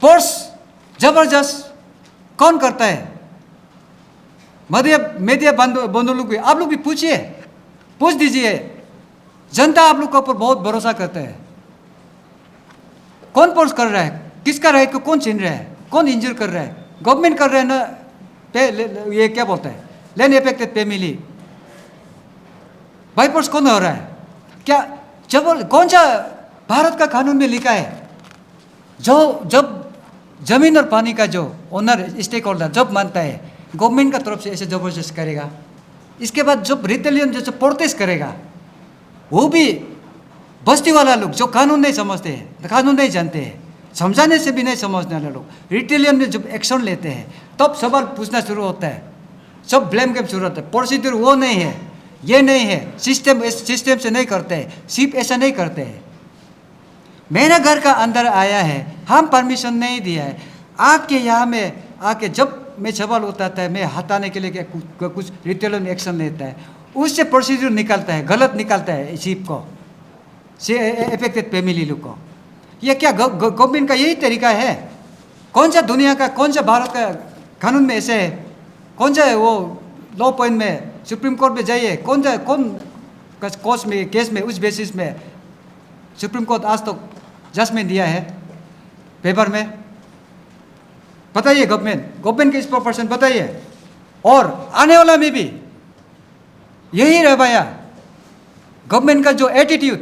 फोर्स जबरदस्त कौन करता है? मीडिया बंधु लोग भी, आप लोग भी पूछिए, पूछ दीजिए। जनता आप लोग के ऊपर बहुत भरोसा करता है। कौन फोर्स कर रहा है, किसका राइट को कौन छीन रहा है, कौन इंजर कर रहा है, गवर्नमेंट कर रहे हैं ना ये क्या बोलते हैं, लैंड अफेक्टेड फैमिली बाईपास कौन हो रहा है? क्या जब कौन सा भारत का कानून में लिखा है जब जमीन और पानी का जो ओनर स्टेक होल्डर जब मानता है गवर्नमेंट का तरफ से ऐसे जबरदस्त करेगा, इसके बाद जब रिटेलियन जैसे प्रोटेस्ट करेगा, वो भी बस्ती वाला लोग जो कानून नहीं समझते हैं, कानून नहीं जानते हैं, समझाने से भी नहीं समझने वाले लोग रिटेलियन में जब एक्शन लेते हैं तब सवाल पूछना शुरू होता है, सब ब्लेम गेम शुरू होता है। प्रोसीड्यूर वो नहीं है, ये नहीं है, सिस्टम से नहीं करते हैं, सिर्फ ऐसा नहीं करते हैं। मेरा घर का अंदर आया है, हम परमिशन नहीं दिया है, आपके यहाँ में आके जब मैं सवाल उठाता है, मैं हटाने के लिए कुछ रिटेलियन एक्शन लेता है, उससे प्रोसीड्यूर निकलता है, गलत निकलता है शिप को, से अफेक्टेड फैमिली लोग को। ये क्या गवर्नमेंट का यही तरीका है? कौन सा दुनिया का, कौन सा भारत का कानून में ऐसे है? कौन सा वो लॉ पॉइंट में सुप्रीम कोर्ट में जाइए, कौन केस में उस बेसिस में सुप्रीम कोर्ट आज तक जजमेंट दिया है पेपर में? बताइए गवर्नमेंट के इस प्रोपोर्शन बताइए। और आने वाला में भी यही रह भैया, गवर्नमेंट का जो एटीट्यूड,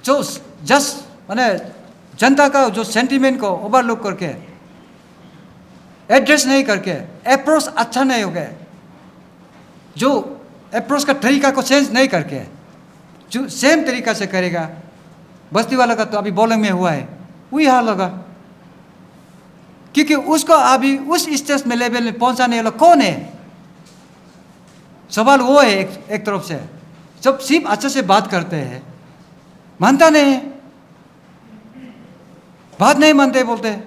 जो जस्ट माने जनता का जो सेंटीमेंट को ओवरलुक करके, एड्रेस नहीं करके, अप्रोच अच्छा नहीं हो गया, जो अप्रोच का तरीका को चेंज नहीं करके जो सेम तरीका से करेगा, बस्ती वाला का तो अभी बोलिंग में हुआ है, वही हाल होगा। क्योंकि उसको अभी उस स्टेज में लेवल में पहुंचाने वाला कौन है? सवाल वो है एक तरफ से। जब सिर्फ अच्छे से बात करते हैं, मानता नहीं, बात नहीं मानते, बोलते हैं।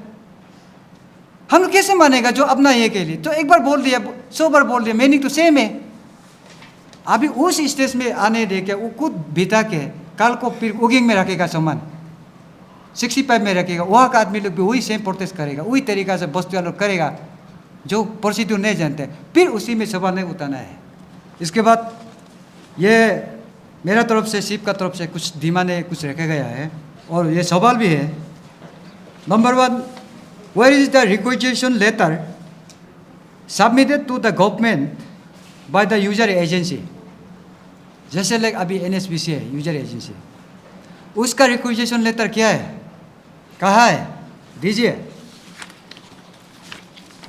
हम कैसे मानेगा जो अपना ये के लिए? तो एक बार बोल दिया, 100 बार बोल दिया, मीनिंग तो सेम है। अभी उस स्टेज में आने दे के वो खुद बिता के कल को फिर उगिंग में रखेगा, सामान 65 में रखेगा, वहाँ का आदमी लोग भी वही सेम प्रोटेस्ट करेगा, वही तरीका से बस्ती वाला लोग करेगा जो प्रोसीड्यूर नहीं जानते, फिर उसी में सवाल नहीं उठाना है। इसके बाद ये मेरा तरफ से, शिप का तरफ से कुछ डिमांड कुछ रखा गया है और ये सवाल भी है। Number 1, where is the requisition letter submitted to the government by the user agency? जैसे लाइक अभी NSPC है यूजर एजेंसी, उसका रिक्वेजिशन लेटर क्या है, कहाँ है, दीजिए,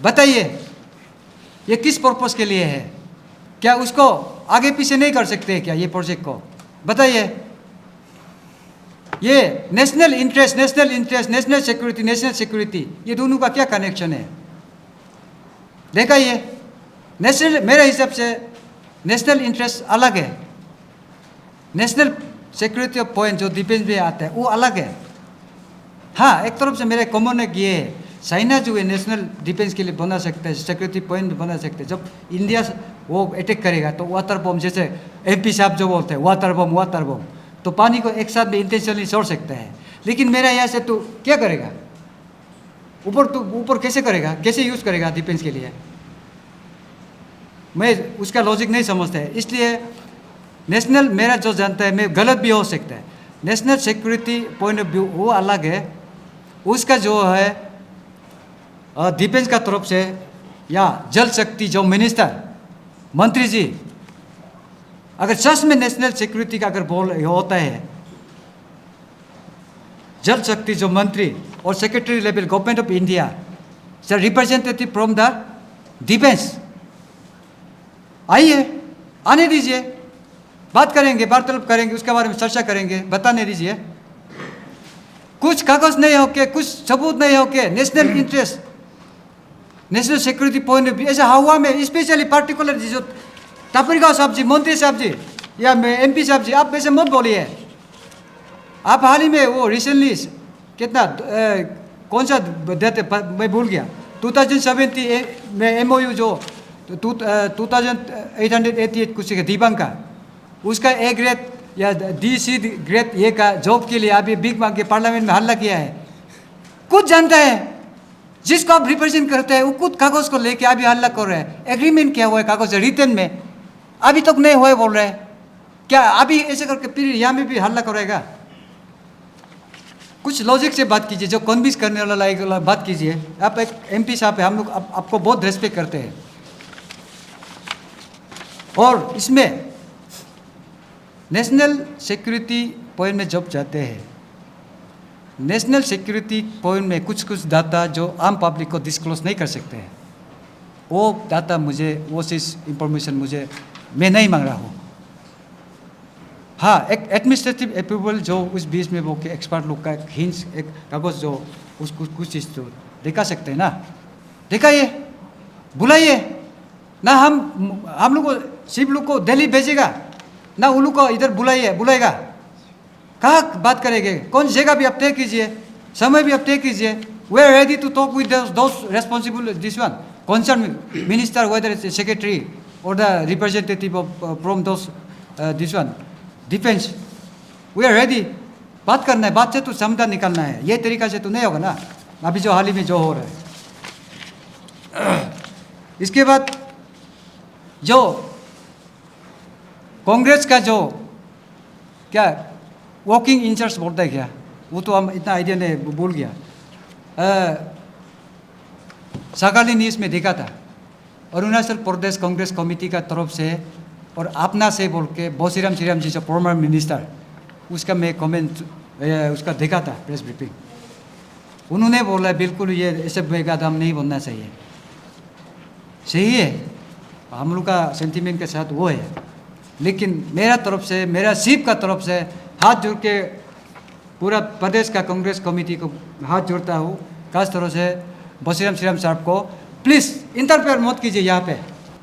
बताइए। ये किस पर्पस के लिए है? क्या उसको आगे पीछे नहीं कर सकते क्या ये प्रोजेक्ट को? बताइए। ये नेशनल इंटरेस्ट, नेशनल सिक्योरिटी, ये दोनों का क्या कनेक्शन है? देखा ये नेशनल, मेरे हिसाब से नेशनल इंटरेस्ट अलग है, नेशनल सिक्योरिटी ऑफ पॉइंट जो डिफेंस में आता है वो अलग है। हाँ, एक तरफ से मेरे कॉमन है कि ये चाइना जो है नेशनल डिफेंस के लिए बना सकता है, सिक्योरिटी पॉइंट बना सकते हैं। जब इंडिया वो अटैक करेगा तो वाटर बम, जैसे MP साहब जो बोलते हैं वाटर बम, तो पानी को एक साथ में इंटेंशनली छोड़ सकता है। लेकिन मेरा यहाँ से तो क्या करेगा, ऊपर कैसे करेगा, कैसे यूज़ करेगा डिफेंस के लिए? मैं उसका लॉजिक नहीं समझता है। इसलिए नेशनल, मेरा जो जानता है, मैं गलत भी हो सकता है, national security point of view वो अलग है। उसका जो है डिफेंस का तरफ से या जल शक्ति जो मंत्री जी, अगर सच में नेशनल सिक्योरिटी का अगर बोल होता है, जल शक्ति जो मंत्री और secretary level government of India से रिप्रेजेंटेटिव फ्रॉम द डिफेंस, आइए, आने दीजिए, बात करेंगे, वार्तालाप करेंगे, उसके बारे में चर्चा करेंगे, बताने दीजिए। कुछ कागज नहीं होके, कुछ सबूत नहीं होके, national interest, national security point of view ऐसे हवा में, स्पेशली पार्टिकुलर जो टापरीगांव साहब जी, मंत्री साहब जी या MP साहब जी, आप वैसे मत बोलिए। आप हाल ही में वो रिसेंटली कितना कौन सा देते, मैं भूल गया, 2070 में MOU जो 2888 कुछ दिबांग का, उसका A ग्रेड या DC ग्रेड ये का जॉब के लिए अभी बिग मांग के पार्लियामेंट में हल्ला किया है। कुछ जानता है, जिसको आप रिप्रेजेंट करते हैं वो कुछ कागज को लेके अभी हल्ला कर रहे हैं। एग्रीमेंट क्या हुआ है कागज रिटर्न में, अभी तक नहीं हुआ बोल रहे हैं। क्या अभी ऐसे करके फिर यहाँ में भी हल्ला करेगा? कुछ लॉजिक से बात कीजिए, जो कन्विंस करने वाला लायक वाला बात कीजिए। आप एक एमपी साहब है, हम लोग आपको बहुत रेस्पेक्ट करते हैं। और इसमें नेशनल सिक्योरिटी पॉइंट में जब जाते हैं, नेशनल सिक्योरिटी पॉइंट में कुछ कुछ डाटा जो आम पब्लिक को डिस्क्लोज नहीं कर सकते हैं, वो डाटा मुझे, वो चीज़ इंफॉर्मेशन मुझे, मैं नहीं मांग रहा हूँ। हाँ, एक एडमिनिस्ट्रेटिव अप्रूवल जो उस बीच में वो के एक्सपर्ट लोग का एक हिंस, एक कागज़ जो उसको कुछ चीज़ तो दिखा सकते हैं ना, दिखाइए, बुलाइए ना। हम लोग को, शिव लोग को दिल्ली भेजेगा ना, उन लोग को इधर बुलाएगा। कहाँ बात करेंगे, कौन जगह भी आप तय कीजिए, समय भी आप तय कीजिए। We are ready to talk with those responsible this one concerned minister, whether it's a secretary or the representative of from those this one defense. We are ready. बात करना है, बात से तो समाधान निकालना है, ये तरीका से तो नहीं होगा ना अभी जो हाल ही में जो हो रहा है। इसके बाद जो कांग्रेस का जो क्या वर्किंग इंचार्ज बोलता है क्या, वो तो हम इतना आइडिया नहीं, भूल गया। सकाली न्यूज़ में देखा था, अरुणाचल प्रदेश कांग्रेस कमेटी का तरफ से और अपना से बोल के बोसीराम श्रीराम जी जो फॉर्मर मिनिस्टर, उसका मैं कमेंट उसका देखा था प्रेस ब्रीफिंग। उन्होंने बोला बिल्कुल ये ऐसे बेगादाम नहीं बनना चाहिए। सही है, हम लोग का सेंटीमेंट के साथ वो है, लेकिन मेरा तरफ से, मेरा सीप का तरफ से हाथ जोड़ के पूरा प्रदेश का कांग्रेस कमेटी को हाथ जोड़ता हूँ। खास तरह से बोसीराम श्रीराम साहब को प्लीज़ इंटरफेयर मत कीजिए यहाँ पे।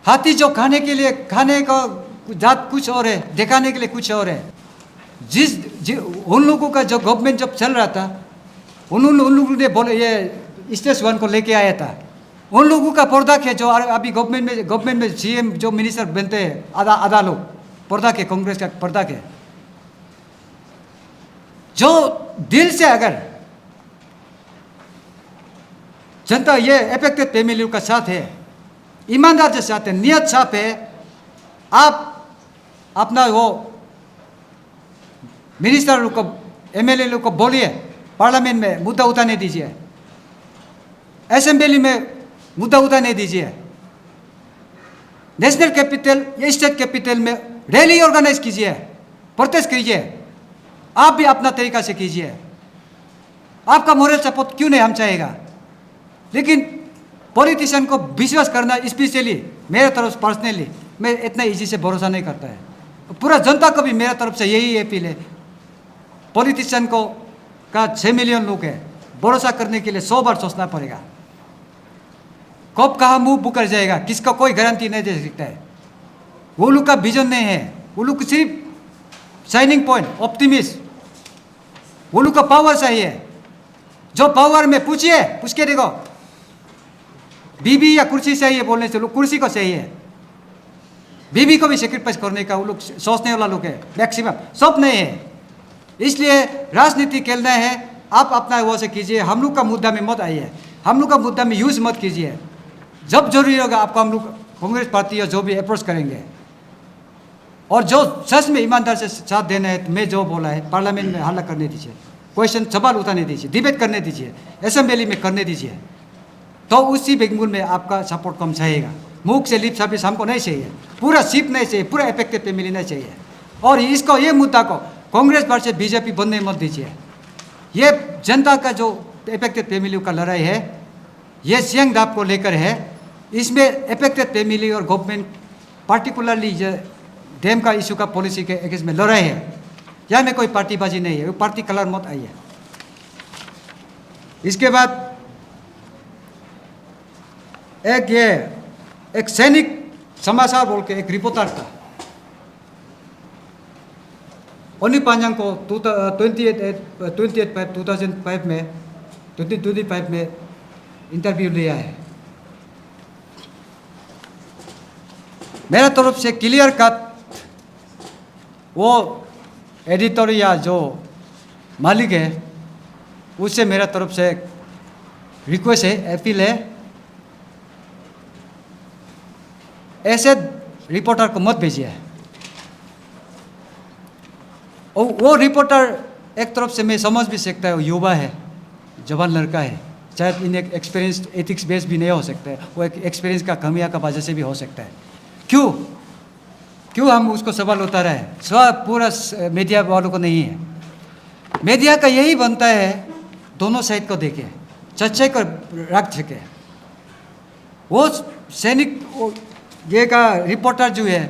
हाथी जो खाने के लिए, खाने का जात कुछ और है, दिखाने के लिए कुछ और है। उन लोगों का जो गवर्नमेंट जब चल रहा था, उन लोगों ने बोले ये स्टेज 1 को लेके आया था। उन लोगों का पर्दा है जो अभी गवर्नमेंट में सीएम जो मिनिस्टर बनते हैं, आधा लोग पर्दा के, कांग्रेस का पर्दा के। जो दिल से अगर जनता ये अफेक्टेड फैमिली का साथ है, ईमानदार के साथ है, नियत साफ है, आप अपना वो मिनिस्टर लोग को, एमएलए लोग को बोलिए, पार्लियामेंट में मुद्दा उठाने दीजिए, असेंबली में मुद्दा उठाने दीजिए, नेशनल कैपिटल या स्टेट कैपिटल में रैली ऑर्गेनाइज कीजिए, प्रोटेस्ट कीजिए। आप भी अपना तरीका से कीजिए। आपका मोरल सपोर्ट क्यों नहीं हम चाहेगा, लेकिन पॉलिटिशियन को विश्वास करना, स्पेशली मेरे तरफ से पर्सनली मैं इतना इजी से भरोसा नहीं करता है। पूरा जनता को भी मेरा तरफ से यही अपील है, पॉलिटिशियन को का 6 मिलियन लोग है, भरोसा करने के लिए 100 बार सोचना पड़ेगा। कब कहाँ मुंह बुकर जाएगा, किसका कोई गारंटी नहीं दे सकता है। वो लोग का विजन नहीं है, वो लोग सिर्फ शाइनिंग पॉइंट, ऑप्टिमिस्ट, वो लोग का पावर चाहिए। जो पावर में पूछ के देखो, बीबी या कुर्सी चाहिए बोलने से, लोग कुर्सी को चाहिए। बीबी को भी सेक्रीफाइस करने का वो लोग सोचने वाला लोग है मैक्सिमम, सब नहीं है। इसलिए राजनीति खेलना है, आप अपना वो से कीजिए, हम लोग का मुद्दा में मत आइए, हम लोग का मुद्दा में यूज मत कीजिए। जब जरूरी होगा आपको हम लोग कांग्रेस पार्टी या जो भी अप्रोच करेंगे, और जो सच में ईमानदार से साथ देना है, तो मैं जो बोला है पार्लियामेंट में हल्ला करने दीजिए, क्वेश्चन सवाल उठाने दीजिए, डिबेट करने दीजिए, असेंबली में करने दीजिए, तो उसी बेंगुल में आपका सपोर्ट कम चाहिएगा। मुख से लिप सर्विस हमको नहीं चाहिए, पूरा सीप नहीं चाहिए, पूरा अफेक्टेड फैमिली नहीं चाहिए। और इसको, ये मुद्दा को कांग्रेस वर्सेस बीजेपी बनने मत दीजिए। ये जनता का जो अफेक्टेड फैमिली का लड़ाई है, ये सियांग दाब को लेकर है। इसमें अफेक्टेड फैमिली और गवर्नमेंट पार्टिकुलरली डैम का इशू का पॉलिसी के अगेंस्ट में लड़ाई है। यहाँ में कोई पार्टीबाजी नहीं है, पार्टी कलर मत आइए। इसके बाद एक सैनिक समाचार बोल के एक रिपोर्टर था, ओनी पांजांग को 2025 में इंटरव्यू लिया है। मेरा तरफ से क्लियर कट वो एडिटर या जो मालिक है उससे मेरा तरफ से रिक्वेस्ट है, अपील है, ऐसे रिपोर्टर को मत भेजिए। और वो रिपोर्टर एक तरफ से मैं समझ भी सकता है, वो युवा है, जवान लड़का है, शायद इन एक एक्सपीरियंस एथिक्स बेस भी नहीं हो सकता है, वो एक एक्सपीरियंस का कमियां का वजह से भी हो सकता है। क्यों हम उसको सवाल उठा रहे हैं? सवाल पूरा मीडिया वालों को नहीं है। मीडिया का यही बनता है, दोनों साइड को देखे, सच्चाई को रख सके। वो सैनिक ये का रिपोर्टर जो है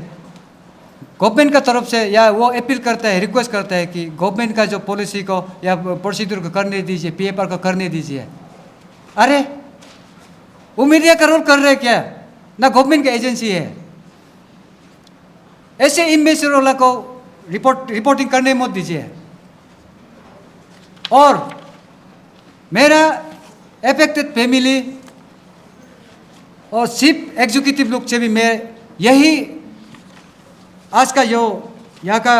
गवर्नमेंट का तरफ से या वो अपील करता है, रिक्वेस्ट करता है कि गवर्नमेंट का जो पॉलिसी को या प्रोसीड्यूर को करने दीजिए, PFR को करने दीजिए। अरे वो मीडिया का रोल कर रहे क्या? ना गवर्नमेंट का एजेंसी है। ऐसे इमेचुर को रिपोर्टिंग करने मत दीजिए। और मेरा एफेक्टेड फैमिली और चीफ एग्जीक्यूटिव लोग से भी मैं यही आज का जो यहाँ का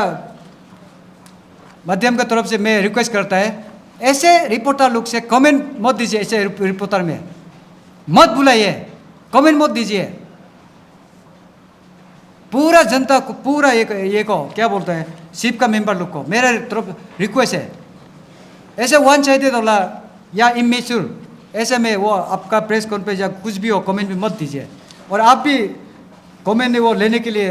माध्यम का तरफ से मैं रिक्वेस्ट करता है, ऐसे रिपोर्टर लोग से कमेंट मत दीजिए। ऐसे रिपोर्टर में मत बुलाइए, कमेंट मत दीजिए। पूरा जनता को, पूरा ये को क्या बोलता है, चीफ का मेंबर लोग को मेरा तरफ रिक्वेस्ट है, ऐसे वन साइडेड वाला या इमेच्योर ऐसे में वो आपका प्रेस कॉन्फ्रेंस या कुछ भी हो कमेंट भी मत दीजिए। और आप भी कमेंट वो लेने के लिए,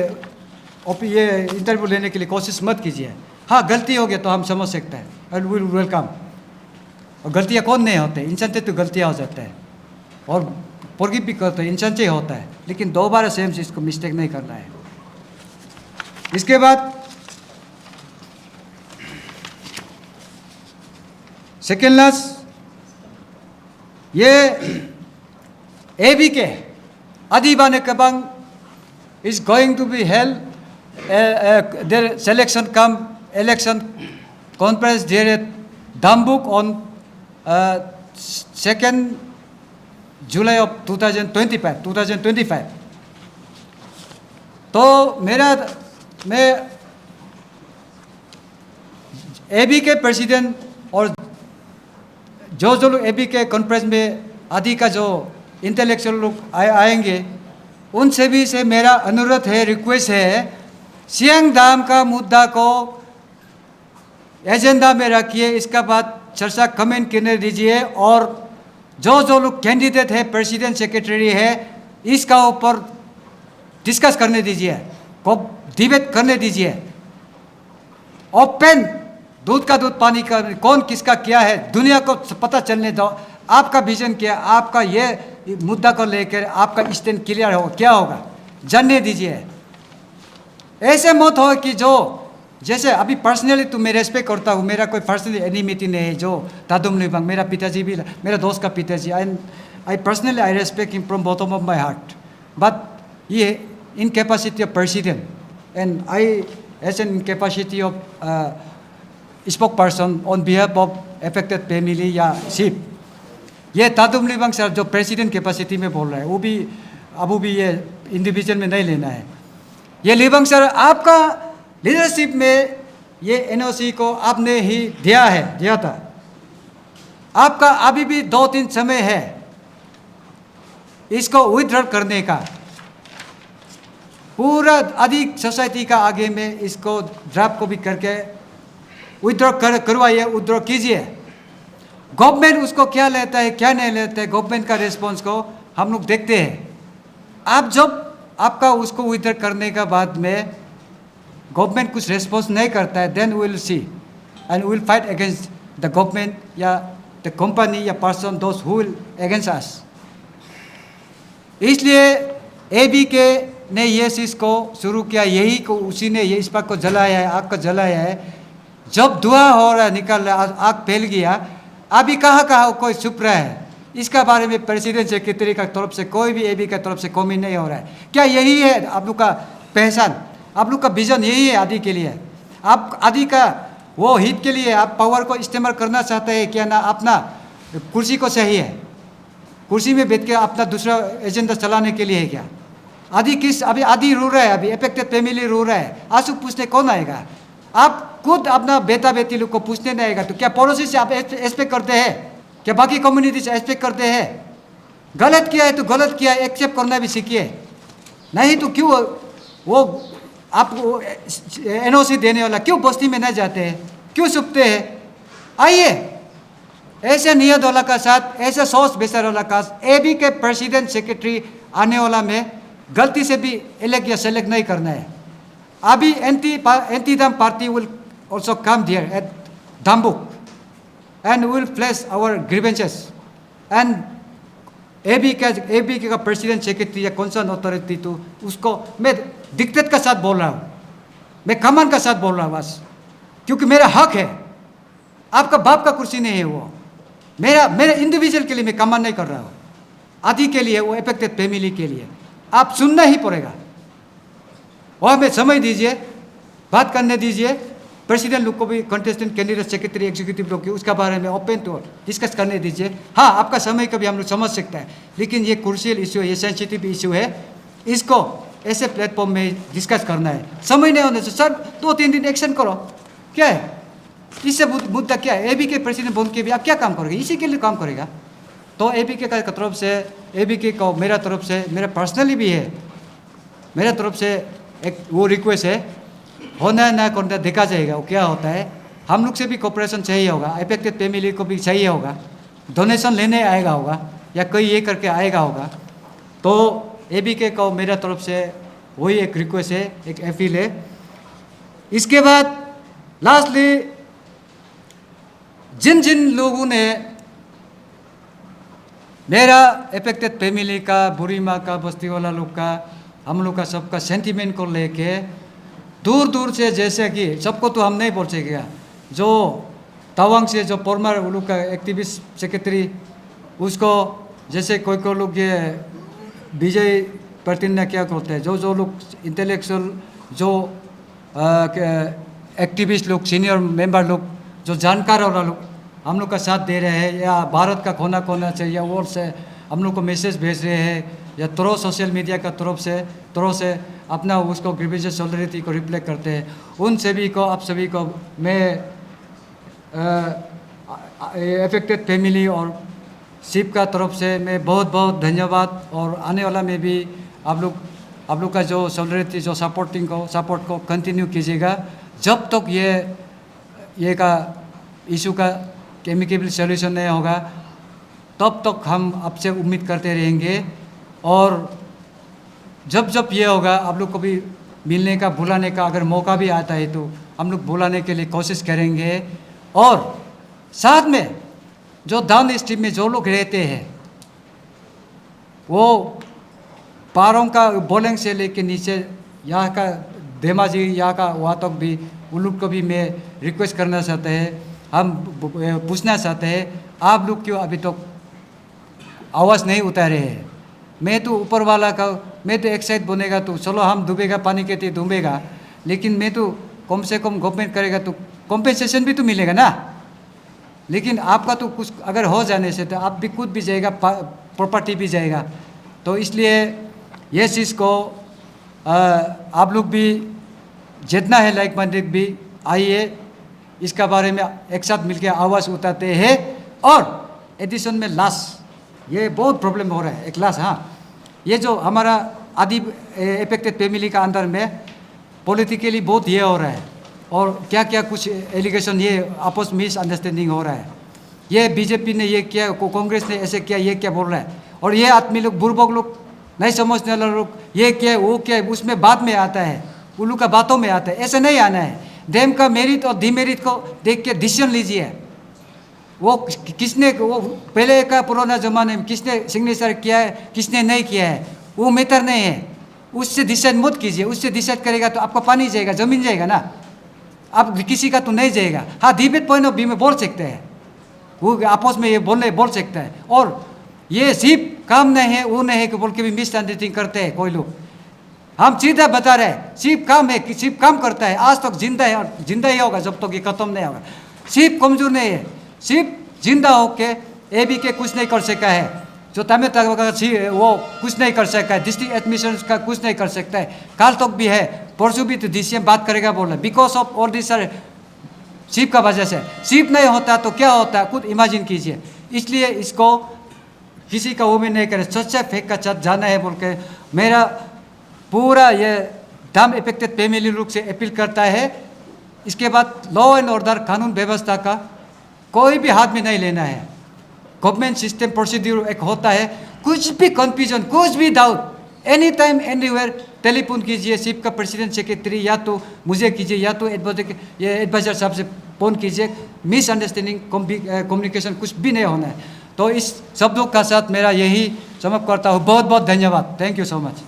ये इंटरव्यू लेने के लिए कोशिश मत कीजिए। हाँ, गलती हो गया तो हम समझ सकते हैं, एंड विल वेलकम। और गलतियाँ कौन नहीं होते, इंसान से तो गलतियाँ हो जाता है, और फॉरगिव भी करते हैं, इंसान से ही होता है, लेकिन दोबारा सेम चीज़ को मिस्टेक नहीं करना है। इसके बाद सेकेंड लास्ट, ये ABK Adibane Kabang is going to be held their selection come election conference there at Dambuk on 2nd July of 2025। तो मैं ABK प्रेसिडेंट और जो लोग ABK कॉन्फ्रेंस में आदि का जो इंटेलेक्चुअल लोग आएंगे, उन सभी से मेरा अनुरोध है, रिक्वेस्ट है, सियांग डैम का मुद्दा को एजेंडा में रखिए। इसका बाद चर्चा कमेंट करने दीजिए, और जो लोग कैंडिडेट है, प्रेसिडेंट सेक्रेटरी है, इसका ऊपर डिस्कस करने दीजिए, डिबेट करने दीजिए। ओपन, दूध का दूध पानी का, कौन किसका क्या है, दुनिया को पता चलने दो। आपका विजन क्या, आपका ये मुद्दा को लेकर आपका स्टैंड क्लियर हो, क्या होगा, जानने दीजिए। ऐसे मत हो कि जो जैसे अभी पर्सनली तो मैं रेस्पेक्ट करता हूँ, मेरा कोई पर्सनली एनिमिटी नहीं है। जो तादुम लिबांग मेरा पिताजी भी, मेरा दोस्त का पिताजी, I personally I respect him from bottom of my heart. But ये in capacity of president and I as an capacity of spokesperson on behalf of affected family या चीफ, ये तादुम लिबांग सर जो प्रेसिडेंट कैपेसिटी में बोल रहा है, वो भी अब भी ये इंडिविजुअल में नहीं लेना है। ये लिबांग सर आपका लीडरशिप में ये NOC को आपने ही दिया था। आपका अभी भी 2-3 समय है इसको विथड्रॉ करने का। पूरा अधिक सोसाइटी का आगे में इसको ड्राफ्ट को भी करके विथड्रॉ करवाइए, विथड्रॉ कीजिए। गवर्नमेंट उसको क्या लेता है, क्या नहीं लेता है, गवर्नमेंट का रिस्पॉन्स को हम लोग देखते हैं। आप जब आपका उसको विथड्रॉ करने का बाद में गवर्नमेंट कुछ रिस्पॉन्स नहीं करता है, then will see and will fight against the government या द कंपनी या person those who will against us. इसलिए ABK ने ये चीज़ को शुरू किया, यही को उसी ने ये इस बात को जलाया है, आग को जलाया है। जब धुआं हो रहा है, निकल रहा है, आग फैल गया, अभी कहाँ कोई छुप रहा है। इसका बारे में प्रेसिडेंट सेक्रेटरी का तरफ से कोई भी ABK का तरफ से कमेंट नहीं हो रहा है। क्या यही है आप लोग का पहचान, आप लोग का विजन यही है आदि के लिए? आप आदि का वो हित के लिए आप पावर को इस्तेमाल करना चाहते हैं क्या? ना अपना कुर्सी को चाहिए, कुर्सी में बैठ के अपना दूसरा एजेंडा चलाने के लिए है क्या? आदि किस, अभी आदि रो रहा है, अभी अफेक्टेड फैमिली रो रहा है, आंसू पूछने कौन आएगा? आप खुद अपना बेटा बेटी लोग को पूछने नहीं आएगा तो क्या पड़ोसी से आप एक्सपेक्ट करते हैं? क्या बाकी कम्युनिटी से एक्सपेक्ट करते हैं? गलत किया है तो गलत किया, एक्सेप्ट करना भी सीखिए। नहीं तो क्यों वो आप NOC देने वाला क्यों बस्ती में नहीं जाते हैं, क्यों छुपते हैं? आइए ऐसे नियत वाला का साथ, ऐसे सोच बेसर वाला का एबी के प्रेसिडेंट सेक्रेटरी आने वाला में गलती से भी इलेक्ट या सेलेक्ट नहीं करना है। अभी एंटी दम party will also come there at Dambuk and will place our grievances and AB का प्रेसिडेंट सेक्रेटरी या कंसर्न अथॉरिटी तो उसको मैं दिक्कत का साथ बोल रहा हूँ, मैं कमान का साथ बोल रहा हूँ बस, क्योंकि मेरा हक है। आपका बाप का कुर्सी नहीं है वो, मेरे इंडिविजुअल के लिए मैं कमान नहीं कर रहा हूँ, आदि के लिए, वो अफेक्टेड फैमिली के लिए आप सुनना ही पड़ेगा। और हमें समय दीजिए, बात करने दीजिए, प्रेसिडेंट लोग को भी, कंटेस्टेंट कैंडिडेट सेक्रेटरी एग्जीक्यूटिव लोग की उसका बारे में ओपन टू डिस्कस करने दीजिए। हाँ, आपका समय कभी हम लोग समझ सकते हैं, लेकिन ये क्रूशियल इशू है, ये सेंसिटिव इशू है, इसको ऐसे प्लेटफॉर्म में डिस्कस करना है। समय नहीं होने से सर 2-3 दिन एक्शन करो, क्या है इससे मुद्दा क्या है? एबी के प्रेसिडेंट बोल के भी आप क्या काम करोगे? इसी के लिए काम करेगा। तो एबी के तरफ से, एबी के को मेरा तरफ से, मेरा पर्सनली भी है, मेरा तरफ से एक वो रिक्वेस्ट है, होना ना करना देखा जाएगा, वो क्या होता है। हम लोग से भी कोऑपरेशन चाहिए होगा, अफेक्टेड फैमिली को भी चाहिए होगा, डोनेशन लेने आएगा होगा या कोई ये करके आएगा होगा। तो एबी के को मेरा तरफ से वही एक रिक्वेस्ट है, एक अपील है। इसके बाद लास्टली जिन जिन लोगों ने मेरा अफेक्टेड फैमिली का, बुरी माँ का, बस्ती वाला लोग का, हम लोग का सबका सेंटीमेंट को लेके दूर दूर से, जैसे कि सबको तो हम नहीं बोल सकेगा, जो तवांग से जो फॉर्मर वो लोग का एक्टिविस्ट सेक्रेटरी, उसको जैसे कोई कोई लोग ये विजय प्रतिनिधि क्या करते हैं, जो लोग इंटेलेक्चुअल, जो एक्टिविस्ट लोग, सीनियर मेंबर लोग, जो जानकार वाला लोग हम लोग का साथ दे रहे हैं, या भारत का कोना से या वर्ल्ड से हम लोग को मैसेज भेज रहे हैं, या थ्रू सोशल मीडिया का तरफ से अपना उसको ग्रीवेंसेस सॉलिडरिटी को रिफ्लेक्ट करते हैं, उन सभी को, आप सभी को मैं अफेक्टेड फैमिली और शिप का तरफ से मैं बहुत बहुत धन्यवाद। और आने वाला में भी आप लोग का जो सॉलिडरिटी, जो सपोर्ट को कंटिन्यू कीजिएगा, जब तक ये का इशू का एमिकेबल सॉल्यूशन नहीं होगा तब तक हम आपसे उम्मीद करते रहेंगे। और जब ये होगा, आप लोग को भी मिलने का, बुलाने का अगर मौका भी आता है तो हम लोग बुलाने के लिए कोशिश करेंगे। और साथ में जो डाउन स्ट्रीम में जो लोग रहते हैं, वो पारों का बोलेंग से लेके नीचे यहाँ का धेमाजी, यहाँ का वहाँ तक भी, उन लोग को भी मैं रिक्वेस्ट करना चाहते हैं, हम पूछना चाहते हैं, आप लोग क्यों अभी तक आवाज़ नहीं उतारे हैं? मैं तो ऊपर वाला का, मैं तो एक साइड बनेगा तो चलो हम डूबेगा, पानी के लिए डूबेगा, लेकिन मैं तो कम से कम गवर्नमेंट करेगा तो कॉम्पेंसेशन भी तो मिलेगा ना। लेकिन आपका तो कुछ अगर हो जाने से तो आप भी खुद भी जाएगा, प्रॉपर्टी भी जाएगा। तो इसलिए ये चीज़ को आप लोग भी जितना है लाइक माइंडेड भी आइए, इसका बारे में एक साथ मिलकर आवाज़ उठाते हैं। और एडिशन में लास्ट ये बहुत प्रॉब्लम हो रहा है, एक लास्ट, हाँ, ये जो हमारा आदि अफेक्टेड फैमिली का अंदर में पॉलिटिकली बहुत ये हो रहा है, और क्या क्या कुछ एलिगेशन, ये आपस में मिसअंडरस्टैंडिंग हो रहा है, ये बीजेपी ने ये किया, कांग्रेस ने ऐसे किया, ये क्या बोल रहा है, और ये आदमी लोग, बुर्बक लोग, नहीं समझने वाले लोग, ये क्या वो क्या, उसमें बाद में आता है, उल्लू का बातों में आता है। ऐसे नहीं आना है। डेम का मेरिट और डिमेरिट को देख के डिसीजन लीजिए। वो किसने, वो पहले का पुराना ज़माने में किसने सिग्नेचर किया है, किसने नहीं किया है, वो मैटर नहीं है। उससे डिसाइड मत कीजिए। उससे डिसाइड करेगा तो आपका पानी जाएगा, ज़मीन जाएगा ना, आप किसी का तो नहीं जाएगा। हाँ, डिबेट पॉइंट ऑफ व्यू में बोल सकते हैं, वो आपस में ये बोल सकता है। और ये सिर्फ काम नहीं है, वो नहीं है कि बोल के भी मिसअंडरस्टैंडिंग करते हैं कोई लोग। हम सीधा बता रहे हैं, सिर्फ काम है कि सिर्फ काम करता है, आज तक जिंदा है और जिंदा ही होगा जब तक ये खत्म नहीं होगा। सिर्फ कमजोर नहीं है, सिर्फ जिंदा होके एबी के कुछ नहीं कर सका है, जो तमिल तक वो कुछ नहीं कर सकता है, डिस्ट्रिक्ट एडमिशन का कुछ नहीं कर सकता है, काल तक भी है, परसों भी तो डीसीएम बात करेगा बोल रहा है। Because of all this sir ship का वजह से, शिप नहीं होता तो क्या होता है खुद इमेजिन कीजिए। इसलिए इसको किसी का वो भी नहीं करे, सच्चा फेंक का छत जाना है बोल के मेरा पूरा ये डैम अफेक्टेड फैमिली लोग से अपील करता है। इसके बाद लॉ एंड ऑर्डर, कानून व्यवस्था का कोई भी हाथ में नहीं लेना है। गवर्नमेंट सिस्टम प्रोसीड्यूर एक होता है, कुछ भी कंफ्यूजन, कुछ भी doubt, any time anywhere telephone कीजिए, शिप का प्रेसिडेंट सेक्रेटरी या तो मुझे कीजिए या तो एडवाइजर साहब से फ़ोन कीजिए। मिसअंडरस्टैंडिंग कम्युनिकेशन कुछ भी नहीं होना है। तो इस शब्दों का साथ मेरा यही समाप्त करता हूँ। बहुत बहुत धन्यवाद। Thank you so much.